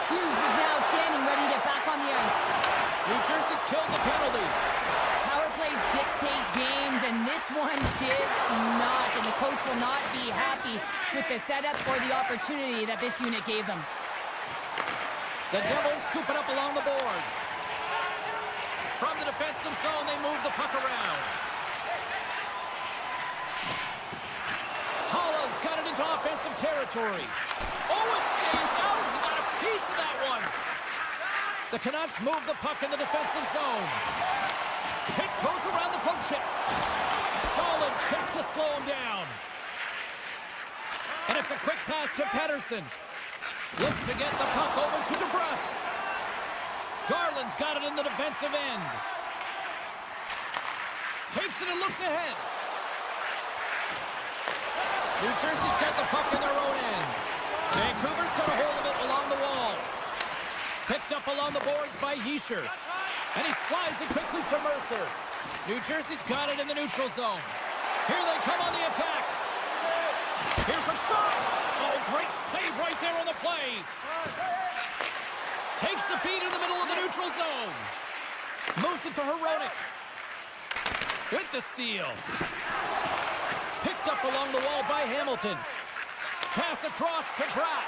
Hughes is now standing ready to get back on the ice. New Jersey's killed the penalty. Power plays dictate games, and this one did not. And the coach will not be happy with the setup or the opportunity that this unit gave them. The Devils scoop it up along the boards. From the defensive zone, they move the puck around. Holla's got it into offensive territory. Oh, it stays out. He got a piece of that one. The Canucks move the puck in the defensive zone. Tiptoes around the poke check. Solid check to slow him down. And it's a quick pass to Pedersen. Looks to get the puck over to DeBrusque. Garland's got it in the defensive end. Takes it and looks ahead. New Jersey's got the puck in their own end. Vancouver's got a hold of it along the wall. Picked up along the boards by Hischier. And he slides it quickly to Mercer. New Jersey's got it in the neutral zone. Here they come on the attack. Here's a shot. Oh, great save right there on the play. Takes the feed in the middle of the neutral zone. Moves it to Hronek. With the steal. Picked up along the wall by Hamilton. Pass across to Pratt.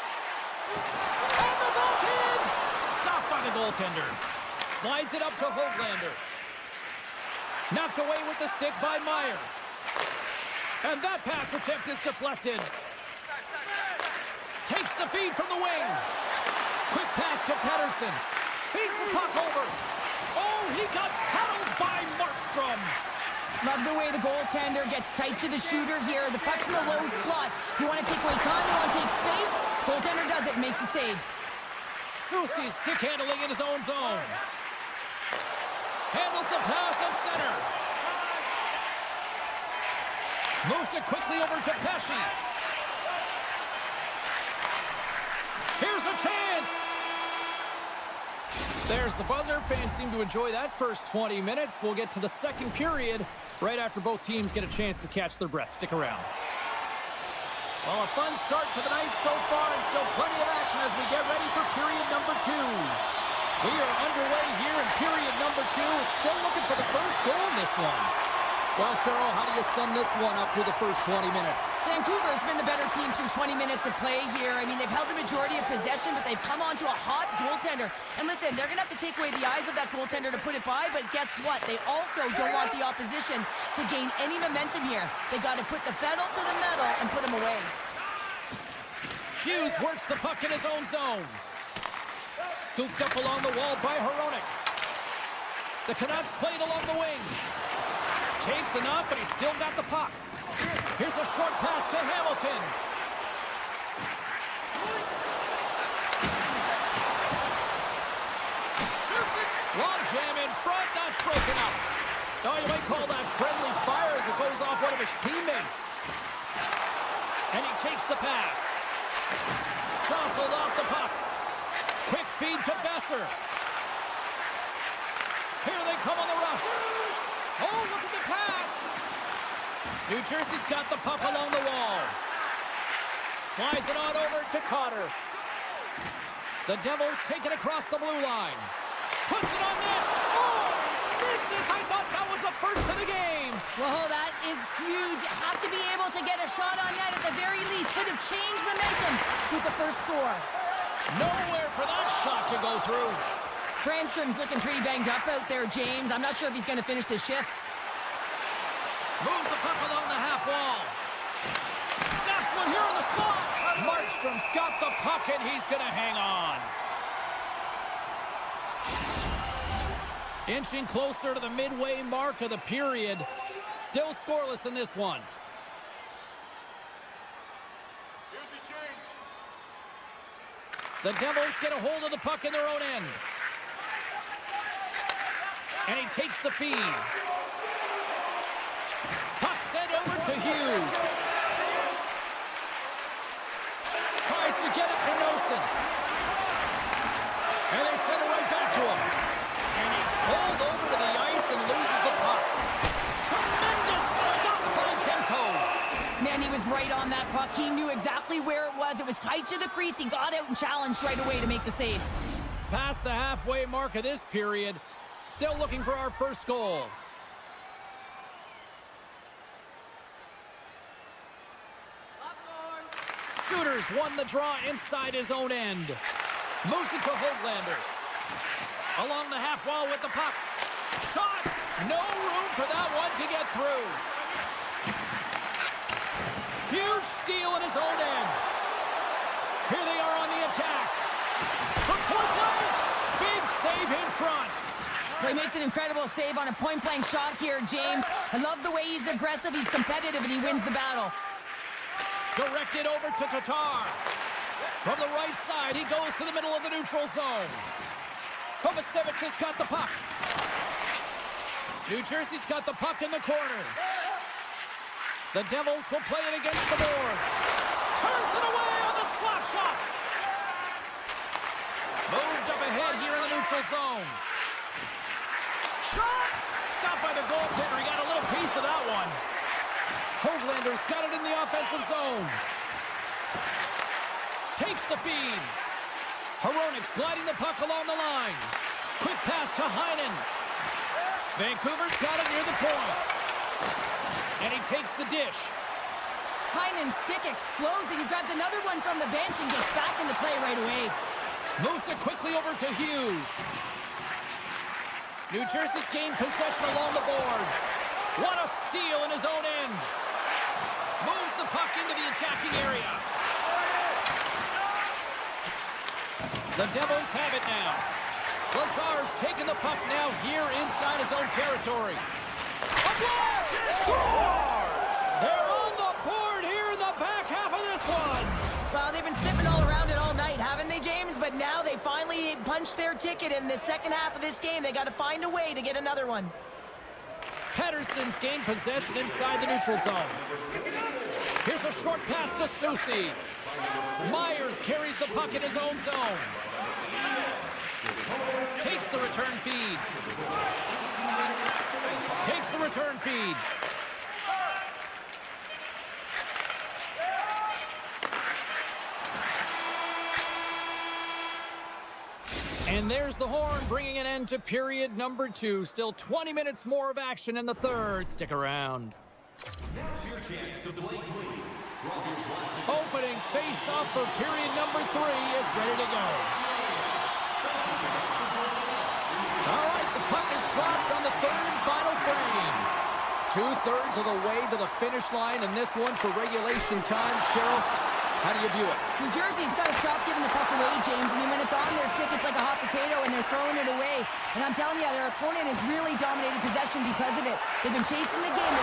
And the backhand! Stopped by the goaltender. Slides it up to Höglander. Knocked away with the stick by Meyer. And that pass attempt is deflected. Takes the feed from the wing. Quick pass to Pedersen. Feeds the puck over. Oh, he got paddled by Markstrom. Love the way the goaltender gets tight to the shooter here. The puck's in the low slot. You want to take away time, you want to take space. Goaltender does it, makes the save. Soucy's stick handling in his own zone. Handles the pass at center. Moves it quickly over to Pesce. Here's a chance. There's the buzzer. Fans seem to enjoy that first 20 minutes. We'll get to the second period right after both teams get a chance to catch their breath. Stick around. Well, a fun start to the night so far, and still plenty of action as we get ready for period number 2. We are underway here in period number 2. Still looking for the first goal in this one. Well, Cheryl, how do you sum this one up through the first 20 minutes? Vancouver's been the better team through 20 minutes of play here. I mean, they've held the majority of possession, but they've come onto a hot goaltender. And listen, they're going to have to take away the eyes of that goaltender to put it by, but guess what? They also don't want the opposition to gain any momentum here. They got to put the pedal to the metal and put them away. Hughes works the puck in his own zone. Scooped up along the wall by Hronek. The Canucks played along the wing. Takes enough, but he's still got the puck. Here's a short pass to Hamilton. Shoots it. Long jam in front. That's broken up. Oh, you might call that friendly fire as it goes off one of his teammates. And he takes the pass. Jostled off the puck. Quick feed to Besser. Here they come on the rush. Oh, look at the pass. New Jersey's got the puck along the wall. Slides it on over to Cotter. The Devils take it across the blue line. Puts it on net. Oh, I thought that was the first of the game. Well, that is huge. Have to be able to get a shot on net at the very least. Could have changed momentum with the first score. Nowhere for that shot to go through. Brandstrom's looking pretty banged up out there, James. I'm not sure if he's going to finish the shift. Moves the puck along the half wall. Snaps one here on the slot. Markstrom's got the puck and he's going to hang on. Inching closer to the midway mark of the period. Still scoreless in this one. Here's the change. The Devils get a hold of the puck in their own end. And he takes the feed. Puck sent over to Hughes. Tries to get it to Nelson. And they send it right back to him. And he's pulled over to the ice and loses the puck. Tremendous stop by Demko. Man, he was right on that puck. He knew exactly where it was. It was tight to the crease. He got out and challenged right away to make the save. Past the halfway mark of this period. Still looking for our first goal. Souters won the draw inside his own end. Moves it to Höglander. Along the half wall with the puck. Shot! No room for that one to get through. Huge steal in his own end. Here they are on the attack. From point blank. Big save in front. Well, he makes an incredible save on a point-blank shot here, James. I love the way he's aggressive, he's competitive, and he wins the battle. Directed over to Tatar. From the right side, he goes to the middle of the neutral zone. Kovacevic has got the puck. New Jersey's got the puck in the corner. The Devils will play it against the boards. Turns it away on the slap shot. Moved up ahead here in the neutral zone. Shot! Stopped by the goaltender. He got a little piece of that one. Höglander's got it in the offensive zone. Takes the feed. Hronik's gliding the puck along the line. Quick pass to Heinen. Vancouver's got it near the point. And he takes the dish. Heinen's stick explodes, and he grabs another one from the bench and gets back into play right away. Moves it quickly over to Hughes. New Jersey's gained possession along the boards. What a steal in his own end. Moves the puck into the attacking area. The Devils have it now. Lazar's taking the puck now here inside his own territory. A blast! Scores! They're on the board here in the back half of this one. Well, they've been sniffing all around it all night, haven't they, James? But now they finally punched their ticket in the second half of this game. They got to find a way to get another one. Pettersson's gained possession inside the neutral zone. Here's a short pass to Soucy. Myers carries the puck in his own zone. Takes the return feed. Takes the return feed. And there's the horn, bringing an end to period number 2. Still 20 minutes more of action in the third. Stick around. Now's your chance to play clean. Opening face-off for period number 3 is ready to go. All right, the puck is dropped on the third and final frame. 2/3 of the way to the finish line in this one for regulation time. Cheryl, How do you view it? New Jersey's got to stop giving the puck away, James. I mean, when it's on their stick, it's like a hot potato, and they're throwing it away. And I'm telling you, their opponent has really dominated possession because of it. They've been chasing the game.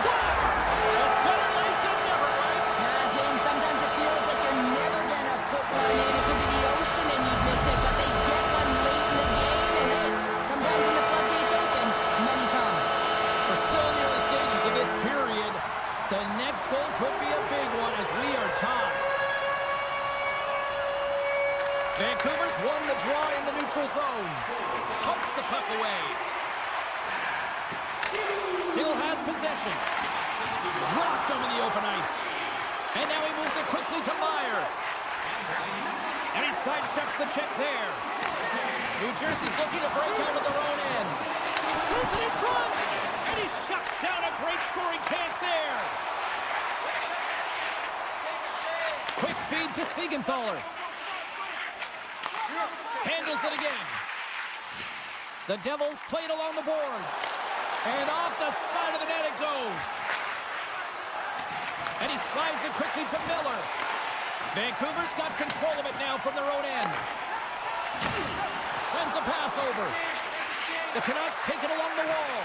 Better late than never, right? James, sometimes it feels like you're never going to put one in. It could be the ocean and you'd miss it, but they get one late in the game, and hey, sometimes when the floodgates open, many come. We're still in the early stages of this period. The next goal could be a big one as we are tied. Vancouver's won the draw in the neutral zone. Pokes the puck away. Still has possession. Dropped him in the open ice. And now he moves it quickly to Meyer. And he sidesteps the check there. New Jersey's looking to break out of their own end. Sends it in front. And he shuts down a great scoring chance there. Quick feed to Siegenthaler. Handles it again. The Devils played along the boards. And off the side of the net it goes. And he slides it quickly to Miller. Vancouver's got control of it now from their own end. Sends a pass over. The Canucks take it along the wall.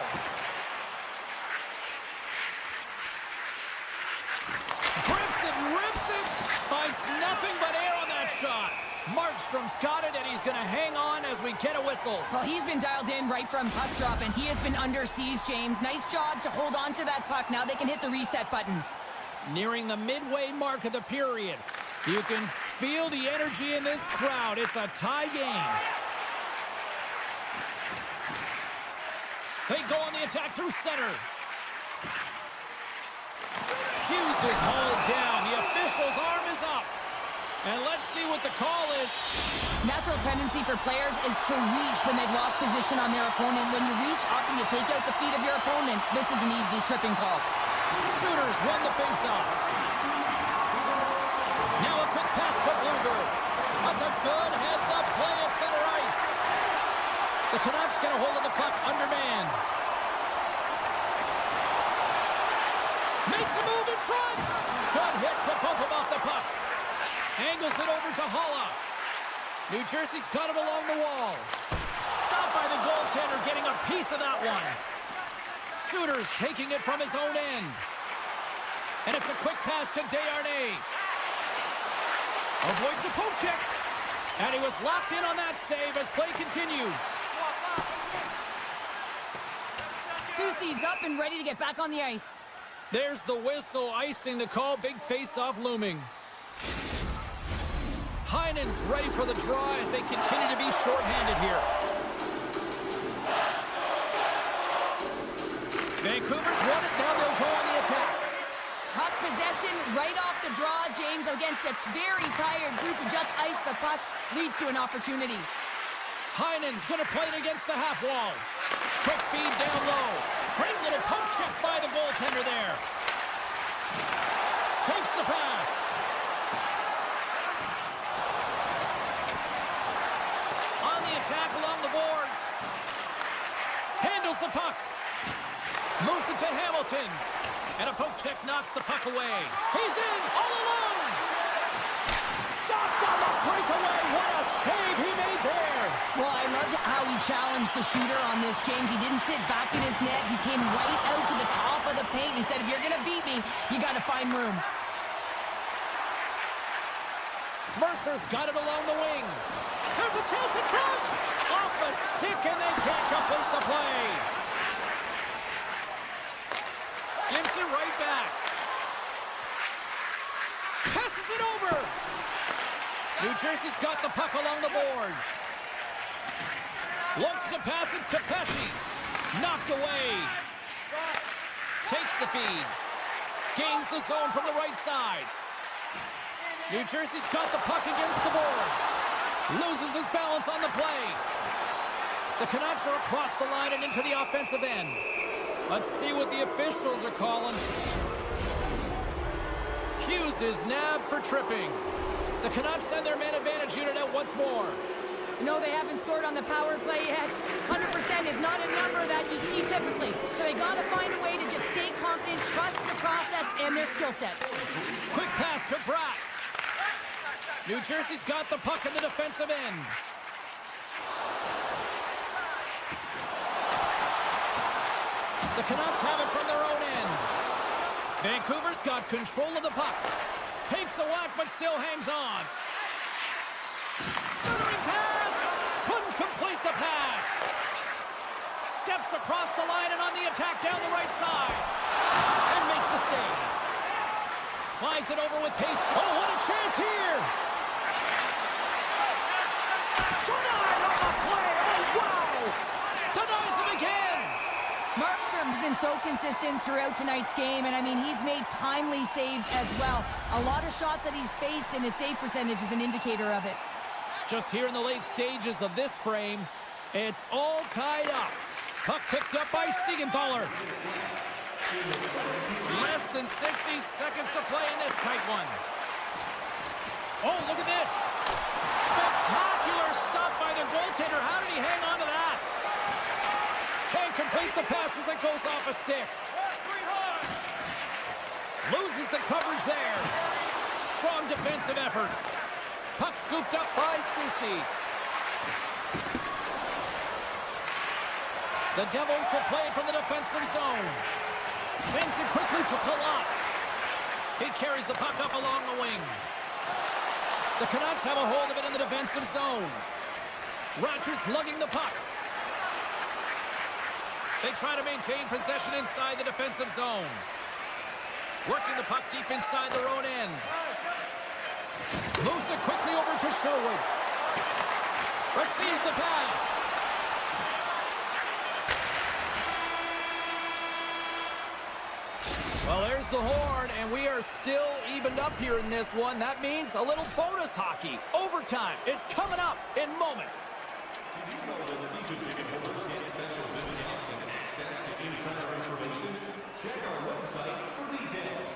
Grips it, rips it. Finds nothing but air on that shot. Markstrom's got it, and he's going to hang on as we get a whistle. Well, he's been dialed in right from puck drop, and he has been under siege, James. Nice job to hold on to that puck. Now they can hit the reset button. Nearing the midway mark of the period. You can feel the energy in this crowd. It's a tie game. They go on the attack through center. Hughes is hauled down. The official's arm is up. And let's see what the call is. Natural tendency for players is to reach when they've lost position on their opponent. When you reach, often you take out the feet of your opponent. This is an easy tripping call. Shooters won the faceoff. Now a quick pass to Bluger. That's a good heads-up play at center ice. The Canucks get a hold of the puck undermanned. Makes a move in front. Good hit to pump him off the puck. Angles it over to Holla. New Jersey's got it along the wall. Stopped by the goaltender, getting a piece of that one. Suter's taking it from his own end. And it's a quick pass to Desharnais. Avoids the poke check. And he was locked in on that save as play continues. Soucy's up and ready to get back on the ice. There's the whistle, icing the call. Big face-off looming. Heinen's ready for the draw as they continue to be shorthanded here. Vancouver's won it. Now they'll go on the attack. Puck possession right off the draw, James, against a very tired group who just iced the puck, leads to an opportunity. Heinen's going to play it against the half wall. Quick feed down low. Great little pump check by the goaltender there. Takes the pass. On the attack along the boards. Handles the puck. Moves it to Hamilton. And a poke check knocks the puck away. He's in all alone. Stopped on the breakaway. What a save he made there. Well, I loved how he challenged the shooter on this, James. He didn't sit back in his net. He came right out to the top of the paint. He said, if you're going to beat me, you got to find room. Mercer's got it along the wing. There's a chance in front. Off the stick, and they can't complete the play. Gives it right back. Passes it over. New Jersey's got the puck along the boards. Looks to pass it to Pesce. Knocked away. Takes the feed. Gains the zone from the right side. New Jersey's got the puck against the boards. Loses his balance on the play. The Canucks are across the line and into the offensive end. Let's see what the officials are calling. Hughes is nabbed for tripping. The Canucks send their man advantage unit out once more. No, they haven't scored on the power play yet. 100% is not a number that you see typically. So they got to find a way to just stay confident, trust the process and their skill sets. Quick pass to Bratt. New Jersey's got the puck in the defensive end. The Canucks have it from their own end. Vancouver's got control of the puck. Takes a whack, but still hangs on. Centering pass! Couldn't complete the pass. Steps across the line and on the attack down the right side. And makes the save. Slides it over with pace. Oh, what a chance here! Denied on the play! Oh, wow! Denies him again! Markstrom's been so consistent throughout tonight's game, and I mean, he's made timely saves as well. A lot of shots that he's faced, and his save percentage is an indicator of it. Just here in the late stages of this frame, it's all tied up. Puck picked up by Siegenthaler. Less than 60 seconds to play in this tight one. Oh, look at this. Spectacular stop by the goaltender. How did he hang on to that? Can't complete the pass as it goes off a stick. Loses the coverage there. Strong defensive effort. Puck scooped up by Soucy. The Devils will play from the defensive zone. Sends it quickly to Palat. He carries the puck up along the wing. The Canucks have a hold of it in the defensive zone. Rogers lugging the puck. They try to maintain possession inside the defensive zone. Working the puck deep inside their own end. Moves it quickly over to Sherwood. Receives the pass. Well, there's the horn, and we are still evened up here in this one. That means a little bonus hockey. Overtime is coming up in moments. Did you know that season ticket holders get special discounts and access to insider information? Check our website for details.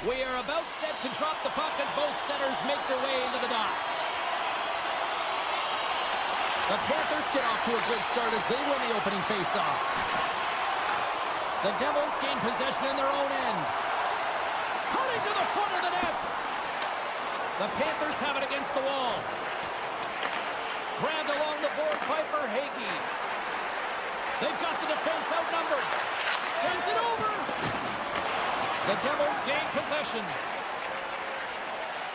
We are about set to drop the puck as both centers make their way into the dot. The Panthers get off to a good start as they win the opening faceoff. The Devils gain possession in their own end. Cutting to the front of the net. The Panthers have it against the wall. Grabbed along the board by Verhaeghe. They've got the defense outnumbered. Sends it over. The Devils gain possession.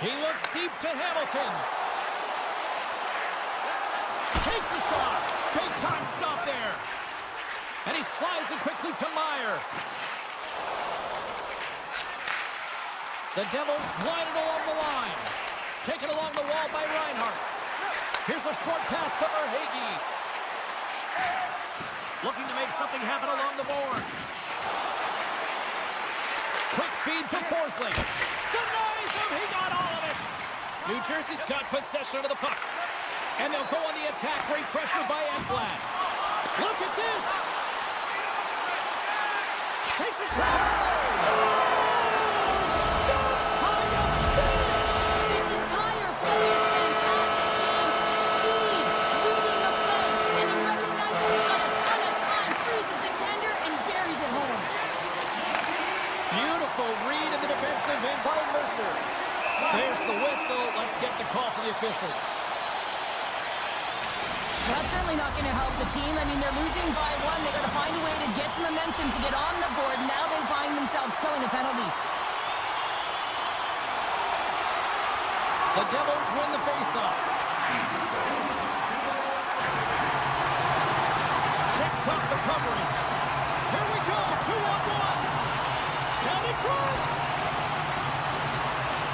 He looks deep to Hamilton. Takes a shot. Big time stop there. And he slides it quickly to Meyer. The Devils glided along the line. Taken along the wall by Reinhart. Here's a short pass to Verhaeghe. Looking to make something happen along the boards. Quick feed to Forsling. Denies him. He got all of it. New Jersey's got possession of the puck. And they'll go on the attack. Great pressure by Ekblad. Look at this. Takes a shot. That's how you finish. This entire play is fantastic, James. Speed, reading the play, and he recognizes he's got a ton of time, freezes the tender, and buries it home. Beautiful read in the defensive end by Mercer. There's the whistle. Let's get the call from the officials. That's certainly not going to help the team. I mean, they're losing by one. They've got to find a way to get some momentum to get on the board. Now they find themselves killing a penalty. The Devils win the faceoff. Checks off the coverage. Here we go. 2-on-1. Down in front.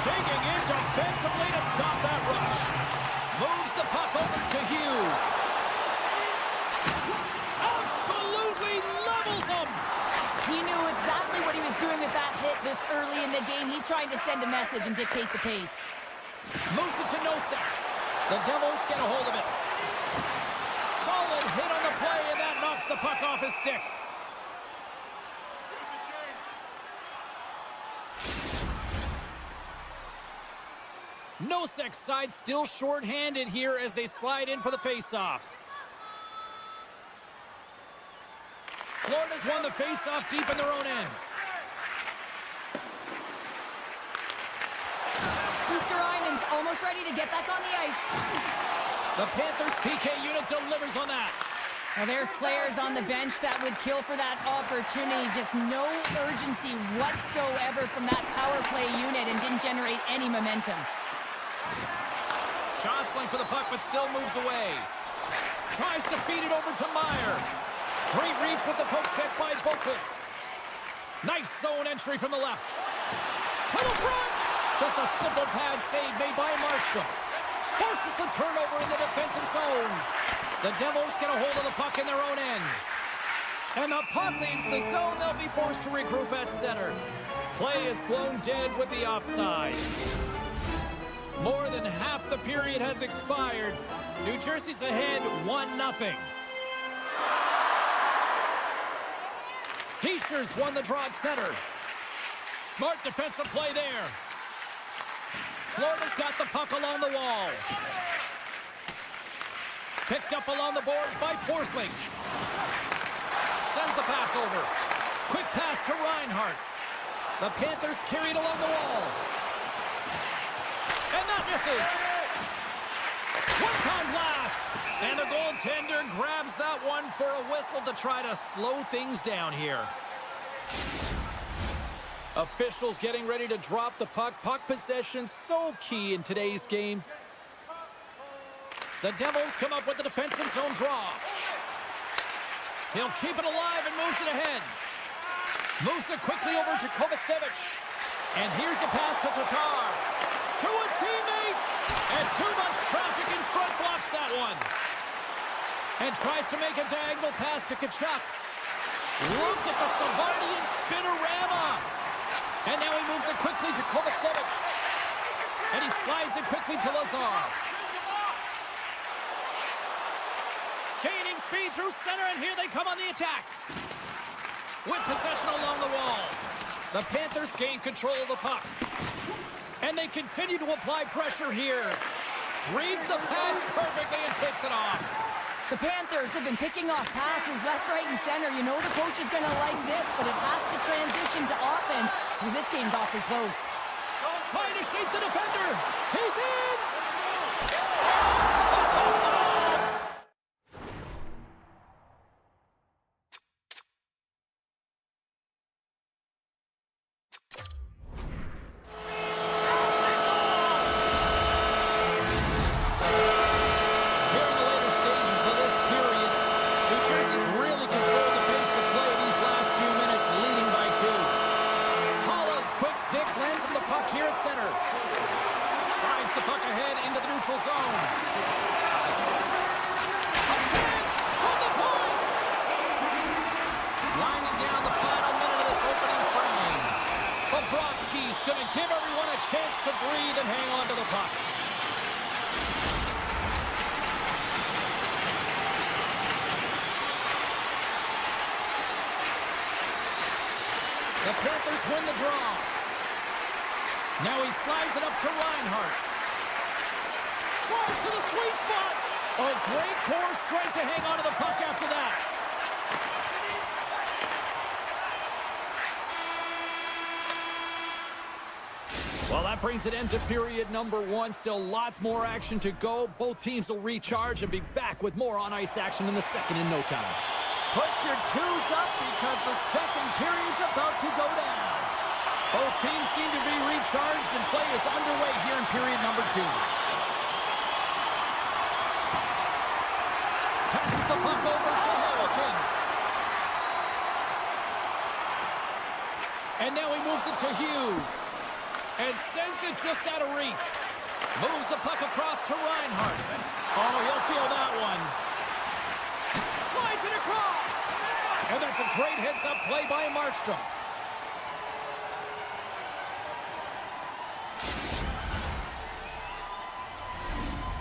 Digging in defensively to stop that rush. Moves the puck over to Hughes. Absolutely levels him. He knew exactly what he was doing with that hit this early in the game. He's trying to send a message and dictate the pace. Moves it to Nosek. The Devils get a hold of it. Solid hit on the play, and that knocks the puck off his stick. Here's the change. Nosek's side still short-handed here as they slide in for the face-off. Florida's won the face-off deep in their own end. Futsarainen's almost ready to get back on the ice. The Panthers PK unit delivers on that. Now there's players on the bench that would kill for that opportunity. Just no urgency whatsoever from that power play unit and didn't generate any momentum. Jostling for the puck, but still moves away. Tries to feed it over to Meyer. Great reach with the poke check by Boquist. Nice zone entry from the left. To the front! Just a simple pad save made by Markstrom. Forces the turnover in the defensive zone. The Devils get a hold of the puck in their own end. And the puck leaves the zone. They'll be forced to regroup at center. Play is blown dead with the offside. More than half the period has expired. New Jersey's ahead 1-0. Heischer's won the draw at center. Smart defensive play there. Florida's got the puck along the wall. Picked up along the boards by Forsling. Sends the pass over. Quick pass to Reinhart. The Panthers carry it along the wall. And that misses. One-time blast. And the goaltender grabs that one for a whistle to try to slow things down here. Officials getting ready to drop the puck. Puck possession so key in today's game. The Devils come up with the defensive zone draw. He'll keep it alive and moves it ahead. Moves it quickly over to Kovacevic. And here's the pass to Tatar. To his teammate. And too much traffic in front blocks that one. And tries to make a diagonal pass to Tkachuk. Look at the Savardian spinorama. And now he moves it quickly to Kovacevic. And he slides it quickly to Lazar. Gaining speed through center, and here they come on the attack. With possession along the wall. The Panthers gain control of the puck. And they continue to apply pressure here. Reads the pass perfectly and picks it off. The Panthers have been picking off passes left, right, and center. You know the coach is going to like this, but it has to transition to offense because this game's awfully close. Trying to shape the defender. He's in! The Panthers win the draw. Now he slides it up to Reinhart. Drives to the sweet spot. A great core strength to hang on to the puck after that. Well, that brings an end to period number one. Still lots more action to go. Both teams will recharge and be back with more on-ice action in the second in no time. Put your twos up because the second period's about to go down. Both teams seem to be recharged and play is underway here in period number two. Passes the puck over to Hamilton. And now he moves it to Hughes. And sends it just out of reach. Moves the puck across to Reinhart. Oh, he'll feel that one. Slides it across. And that's a great heads-up play by Markstrom.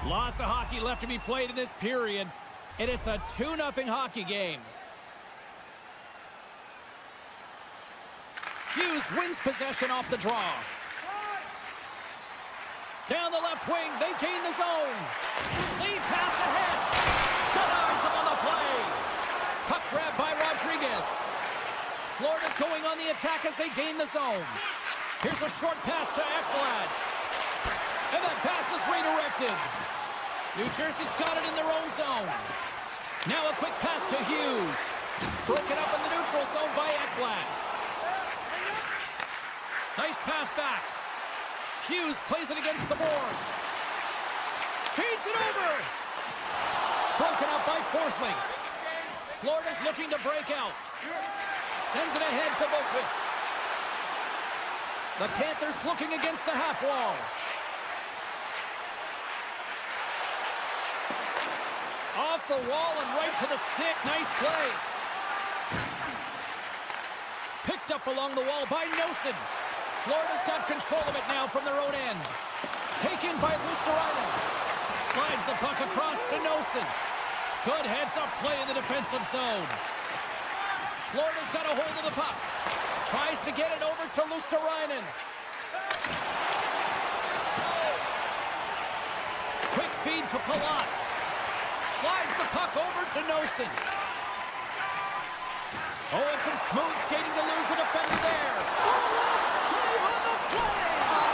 Lots of hockey left to be played in this period. And it's a 2-0 hockey game. Hughes wins possession off the draw. Down the left wing, they gain the zone. Lead pass ahead. Denies him on the play. Puck grab by Rodriguez. Florida's going on the attack as they gain the zone. Here's a short pass to Ekblad. And that pass is redirected. New Jersey's got it in their own zone. Now a quick pass to Hughes. Broken up in the neutral zone by Ekblad. Nice pass back. Hughes plays it against the boards. Feeds it over. Broken up by Forsling. Florida's looking to break out. Sends it ahead to Boquist. The Panthers looking against the half wall. Off the wall and right to the stick. Nice play. Picked up along the wall by Nosen. Florida's got control of it now from their own end. Taken by Luosterainen. Slides the puck across to Nosen. Good heads-up play in the defensive zone. Florida's got a hold of the puck. Tries to get it over to Luosterainen. Quick feed to Palat. Slides the puck over to Nosen. Oh, and some smooth skating to lose the defender there.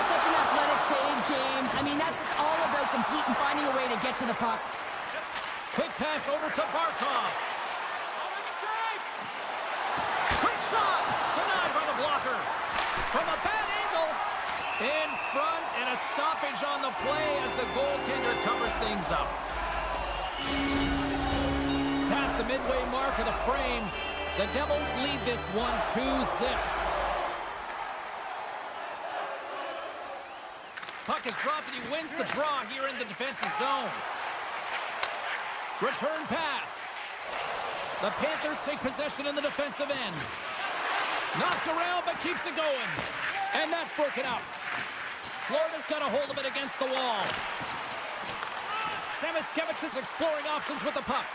Such an athletic save, James. I mean, that's just all about competing, finding a way to get to the puck. Quick pass over to Barkov. Quick shot. Denied by the blocker. From a bad angle. In front and a stoppage on the play as the goaltender covers things up. Past the midway mark of the frame, the Devils lead this one 2-0. Puck is dropped and he wins the draw here in the defensive zone. Return pass. The Panthers take possession in the defensive end. Knocked around but keeps it going. And that's broken up. Florida's got a hold of it against the wall. Samoskevich is exploring options with the puck.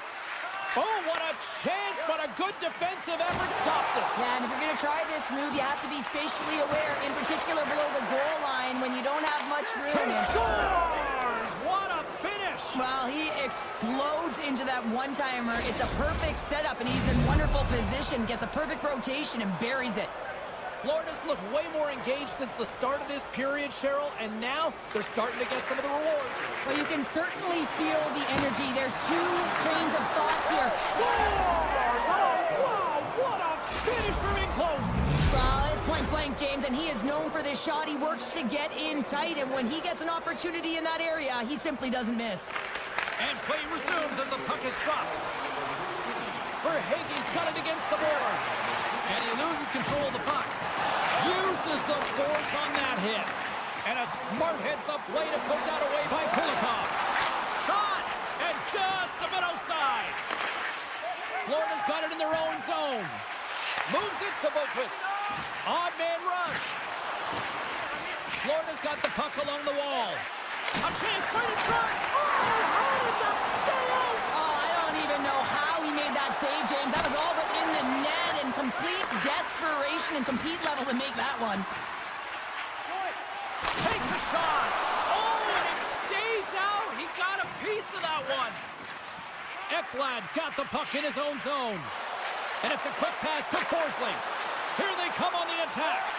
Oh, what a chance, but a good defensive effort stops it. Yeah, and if you're going to try this move, you have to be spatially aware, in particular below the goal line when you don't have much He room. scores! What a finish! Well, he explodes into that one-timer. It's a perfect setup, and he's in wonderful position. Gets a perfect rotation and buries it. Florida's looked way more engaged since the start of this period, Cheryl, and now they're starting to get some of the rewards. Well, you can certainly feel the energy. There's two trains of thought here. Scores! Oh, wow! What a finish from in close! Well, it's point-blank, James, and he is known for this shot. He works to get in tight, and when he gets an opportunity in that area, he simply doesn't miss. And play resumes as the puck is dropped. Verhagen's got it against the boards. And he loses control of the puck. Uses the force on that hit. And a smart heads-up play to put that away by Kulikov. Shot! And just a bit outside. Florida's got it in their own zone. Moves it to Boquist. Odd man rush. Florida's got the puck along the wall. A chance right in front. Oh, how did that stay out? Oh, I don't even know how he made that save, James. That was all but in the net, and complete desperation and compete level to make that one. Takes a shot. Oh, and it stays out. He got a piece of that one. Ekblad's got the puck in his own zone. And it's a quick pass to Forsling. Here they come on the attack.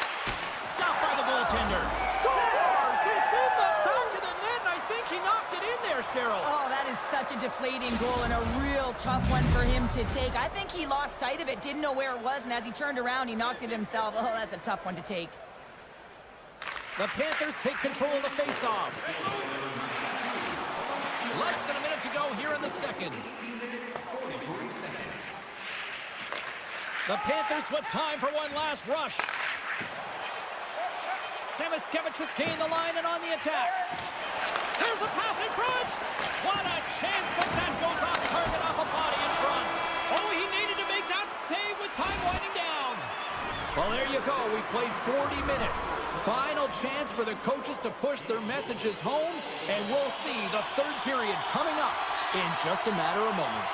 Stopped by the goaltender. Scores! It's in the back of the net, and I think he knocked it in there, Cheryl. Oh, that is such a deflating goal and a real tough one for him to take. I think he lost sight of it, didn't know where it was, and as he turned around, he knocked it himself. Oh, that's a tough one to take. The Panthers take control of the faceoff. Less than a minute to go here in the second. The Panthers with time for one last rush. Samiskevich has gained the line and on the attack. There's a pass in front. What a chance, but that goes off target off a body in front. Oh, he needed to make that save with time winding down. Well, there you go. We played 40 minutes. Final chance for the coaches to push their messages home, and we'll see the third period coming up in just a matter of moments.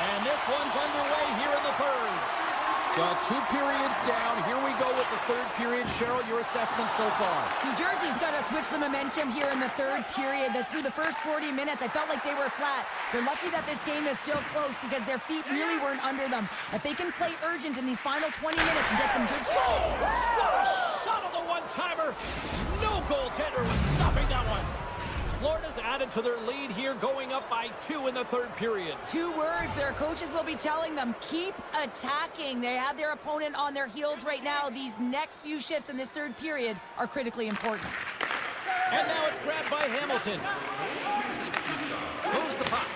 And this one's underway here in the third. Well, 2 periods down. Here we go with the third period. Cheryl, your assessment so far? New Jersey's got to switch the momentum here in the third period. Through the first 40 minutes, I felt like they were flat. They're lucky that this game is still close because their feet really weren't under them. If they can play urgent in these final 20 minutes and get some good What a shot on the one-timer. No goaltender was stopping that one. Florida's added to their lead here, going up by 2 in the third period. 2 words their coaches will be telling them: keep attacking. They have their opponent on their heels right now. These next few shifts in this third period are critically important. And now it's grabbed by Hamilton. Moves the puck.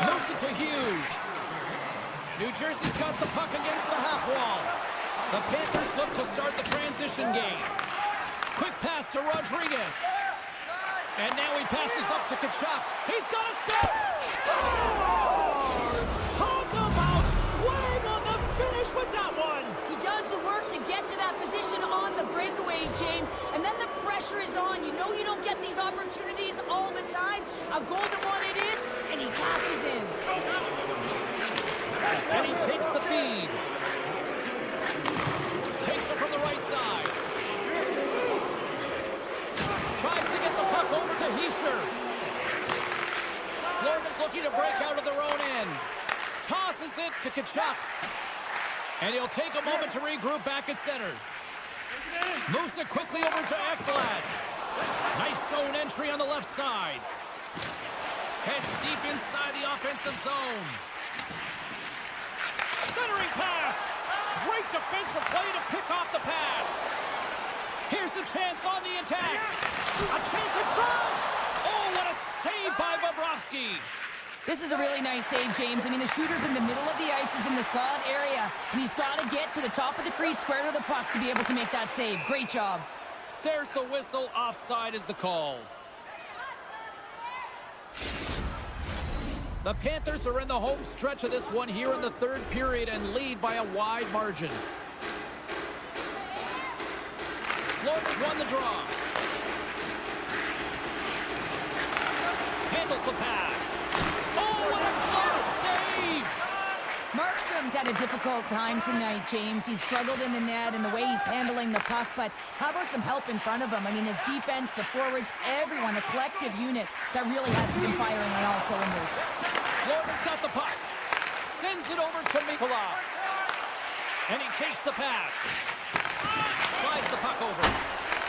Moves it to Hughes. New Jersey's got the puck against the half wall. The Panthers look to start the transition game. Quick pass to Rodriguez. And now he passes up to Tkachuk. He's got a step. Scores! Talk about swag on the finish with that one. He does the work to get to that position on the breakaway, James. And then the pressure is on. You know you don't get these opportunities all the time. A golden one it is, and he cashes in. And he takes the feed. Takes it from the right side. Tries to get the puck over to Heischer. Florida's looking to break out of their own end. Tosses it to Tkachuk. And he'll take a moment to regroup back at center. Moves it quickly over to Ekblad. Nice zone entry on the left side. Heads deep inside the offensive zone. Centering pass. Great defensive play to pick off the pass. Here's a chance on the attack. A chance in front. Oh, what a save by Bobrovsky. This is a really nice save, James. I mean, the shooter's in the middle of the ice, is in the slot area, and he's got to get to the top of the crease, square to the puck, to be able to make that save. Great job. There's the whistle. Offside is the call. The Panthers are in the home stretch of this one here in the third period and lead by a wide margin. Florida's won the draw. Handles the pass. Oh, what a Markstrom's had a difficult time tonight, James. He's struggled in the net and the way he's handling the puck, but how about some help in front of him? I mean, his defense, the forwards, everyone, a collective unit that really hasn't been firing on all cylinders. Florida's got the puck. Sends it over to Mikula. And he takes the pass. Slides the puck over.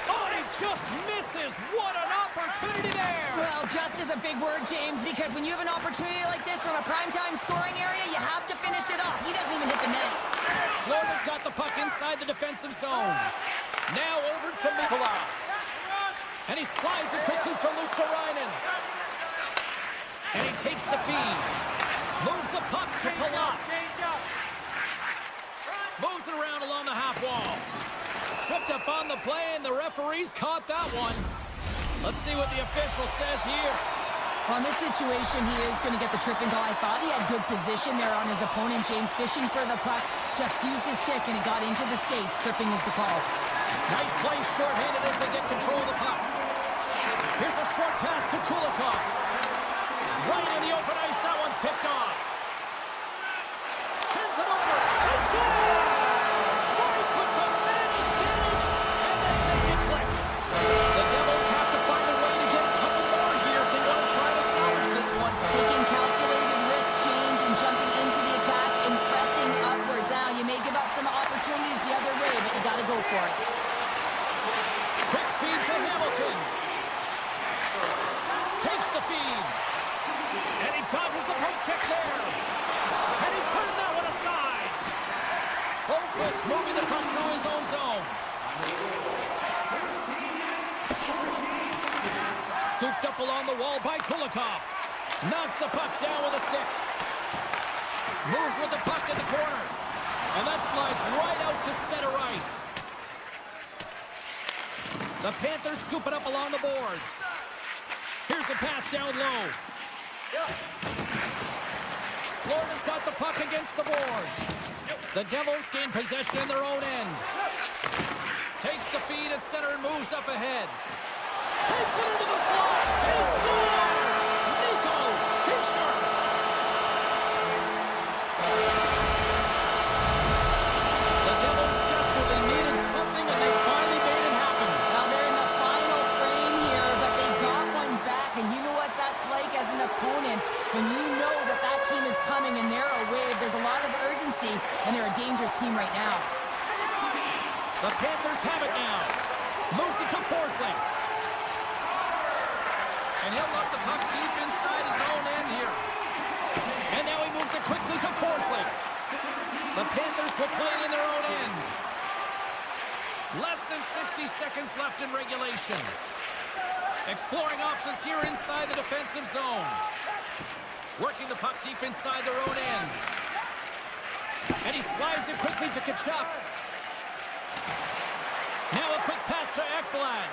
Oh, and he just misses. What an opportunity there. Well, just is a big word, James, because when you have an opportunity like this from a primetime scoring area, you have to finish it off. He doesn't even hit the net. Florida's got the puck inside the defensive zone. Now over to Mikula. And he slides it quickly to Luosterainen. And he takes the feed. Moves the puck to Palat. Moves it around along the half wall. Tripped up on the play, and the referees caught that one. Let's see what the official says here. Well, in this situation, he is going to get the tripping call. I thought he had good position there on his opponent. James fishing for the puck. Just used his stick, and he got into the skates. Tripping is the call. Nice play short-handed as they get control of the puck. Here's a short pass to Kulikov. Right in the open ice, that one's picked off. Sends it over. He scores! Right with the man advantage, and they make it click. The Devils have to find a way to get a couple more here if they want to try to salvage this one. Taking calculated risks, James, and jumping into the attack and pressing upwards. Now, you may give up some opportunities the other way, but you got to go for it. Quick feed to Hamilton. Takes the feed. And he dodges the poke check there. And he turned that one aside. Oakwood's moving the puck through his own zone. Scooped up along the wall by Kulikov. Knocks the puck down with a stick. Moves with the puck in the corner. And that slides right out to center ice. The Panthers scoop it up along the boards. Here's a pass down low. Florida's got the puck against the boards. The Devils gain possession in their own end. Takes the feed at center and moves up ahead. Takes it into the slot. He scores! Nico Hischier! The Devils desperately needed something, and they finally made it happen. Now, they're in the final frame here, but they got one back, and you know what that's like as an opponent. When you know that that team is coming and they're a wave, there's a lot of urgency, and they're a dangerous team right now. The Panthers have it now. Moves it to Forsling. And he'll load the puck deep inside his own end here. And now he moves it quickly to Forsling. The Panthers will play it in their own end. Less than 60 seconds left in regulation. Exploring options here inside the defensive zone. Working the puck deep inside their own end. And he slides it quickly to Tkachuk. Now a quick pass to Ekblad.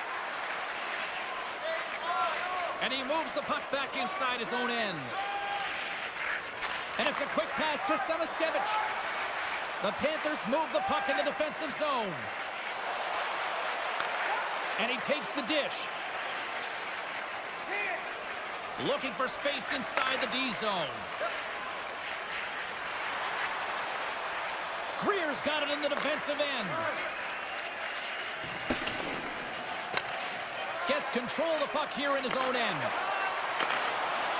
And he moves the puck back inside his own end. And it's a quick pass to Samoskevich. The Panthers move the puck in the defensive zone. And he takes the dish. Looking for space inside the D zone. Greer's got it in the defensive end. Gets control of the puck here in his own end.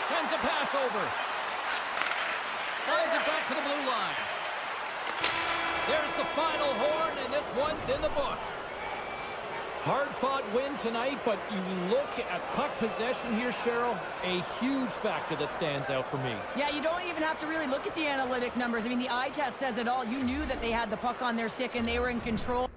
Sends a pass over. Slides it back to the blue line. There's the final horn, and this one's in the books. Hard-fought win tonight, but you look at puck possession here, Cheryl, a huge factor that stands out for me. Yeah, you don't even have to really look at the analytic numbers. I mean, the eye test says it all. You knew that they had the puck on their stick and they were in control.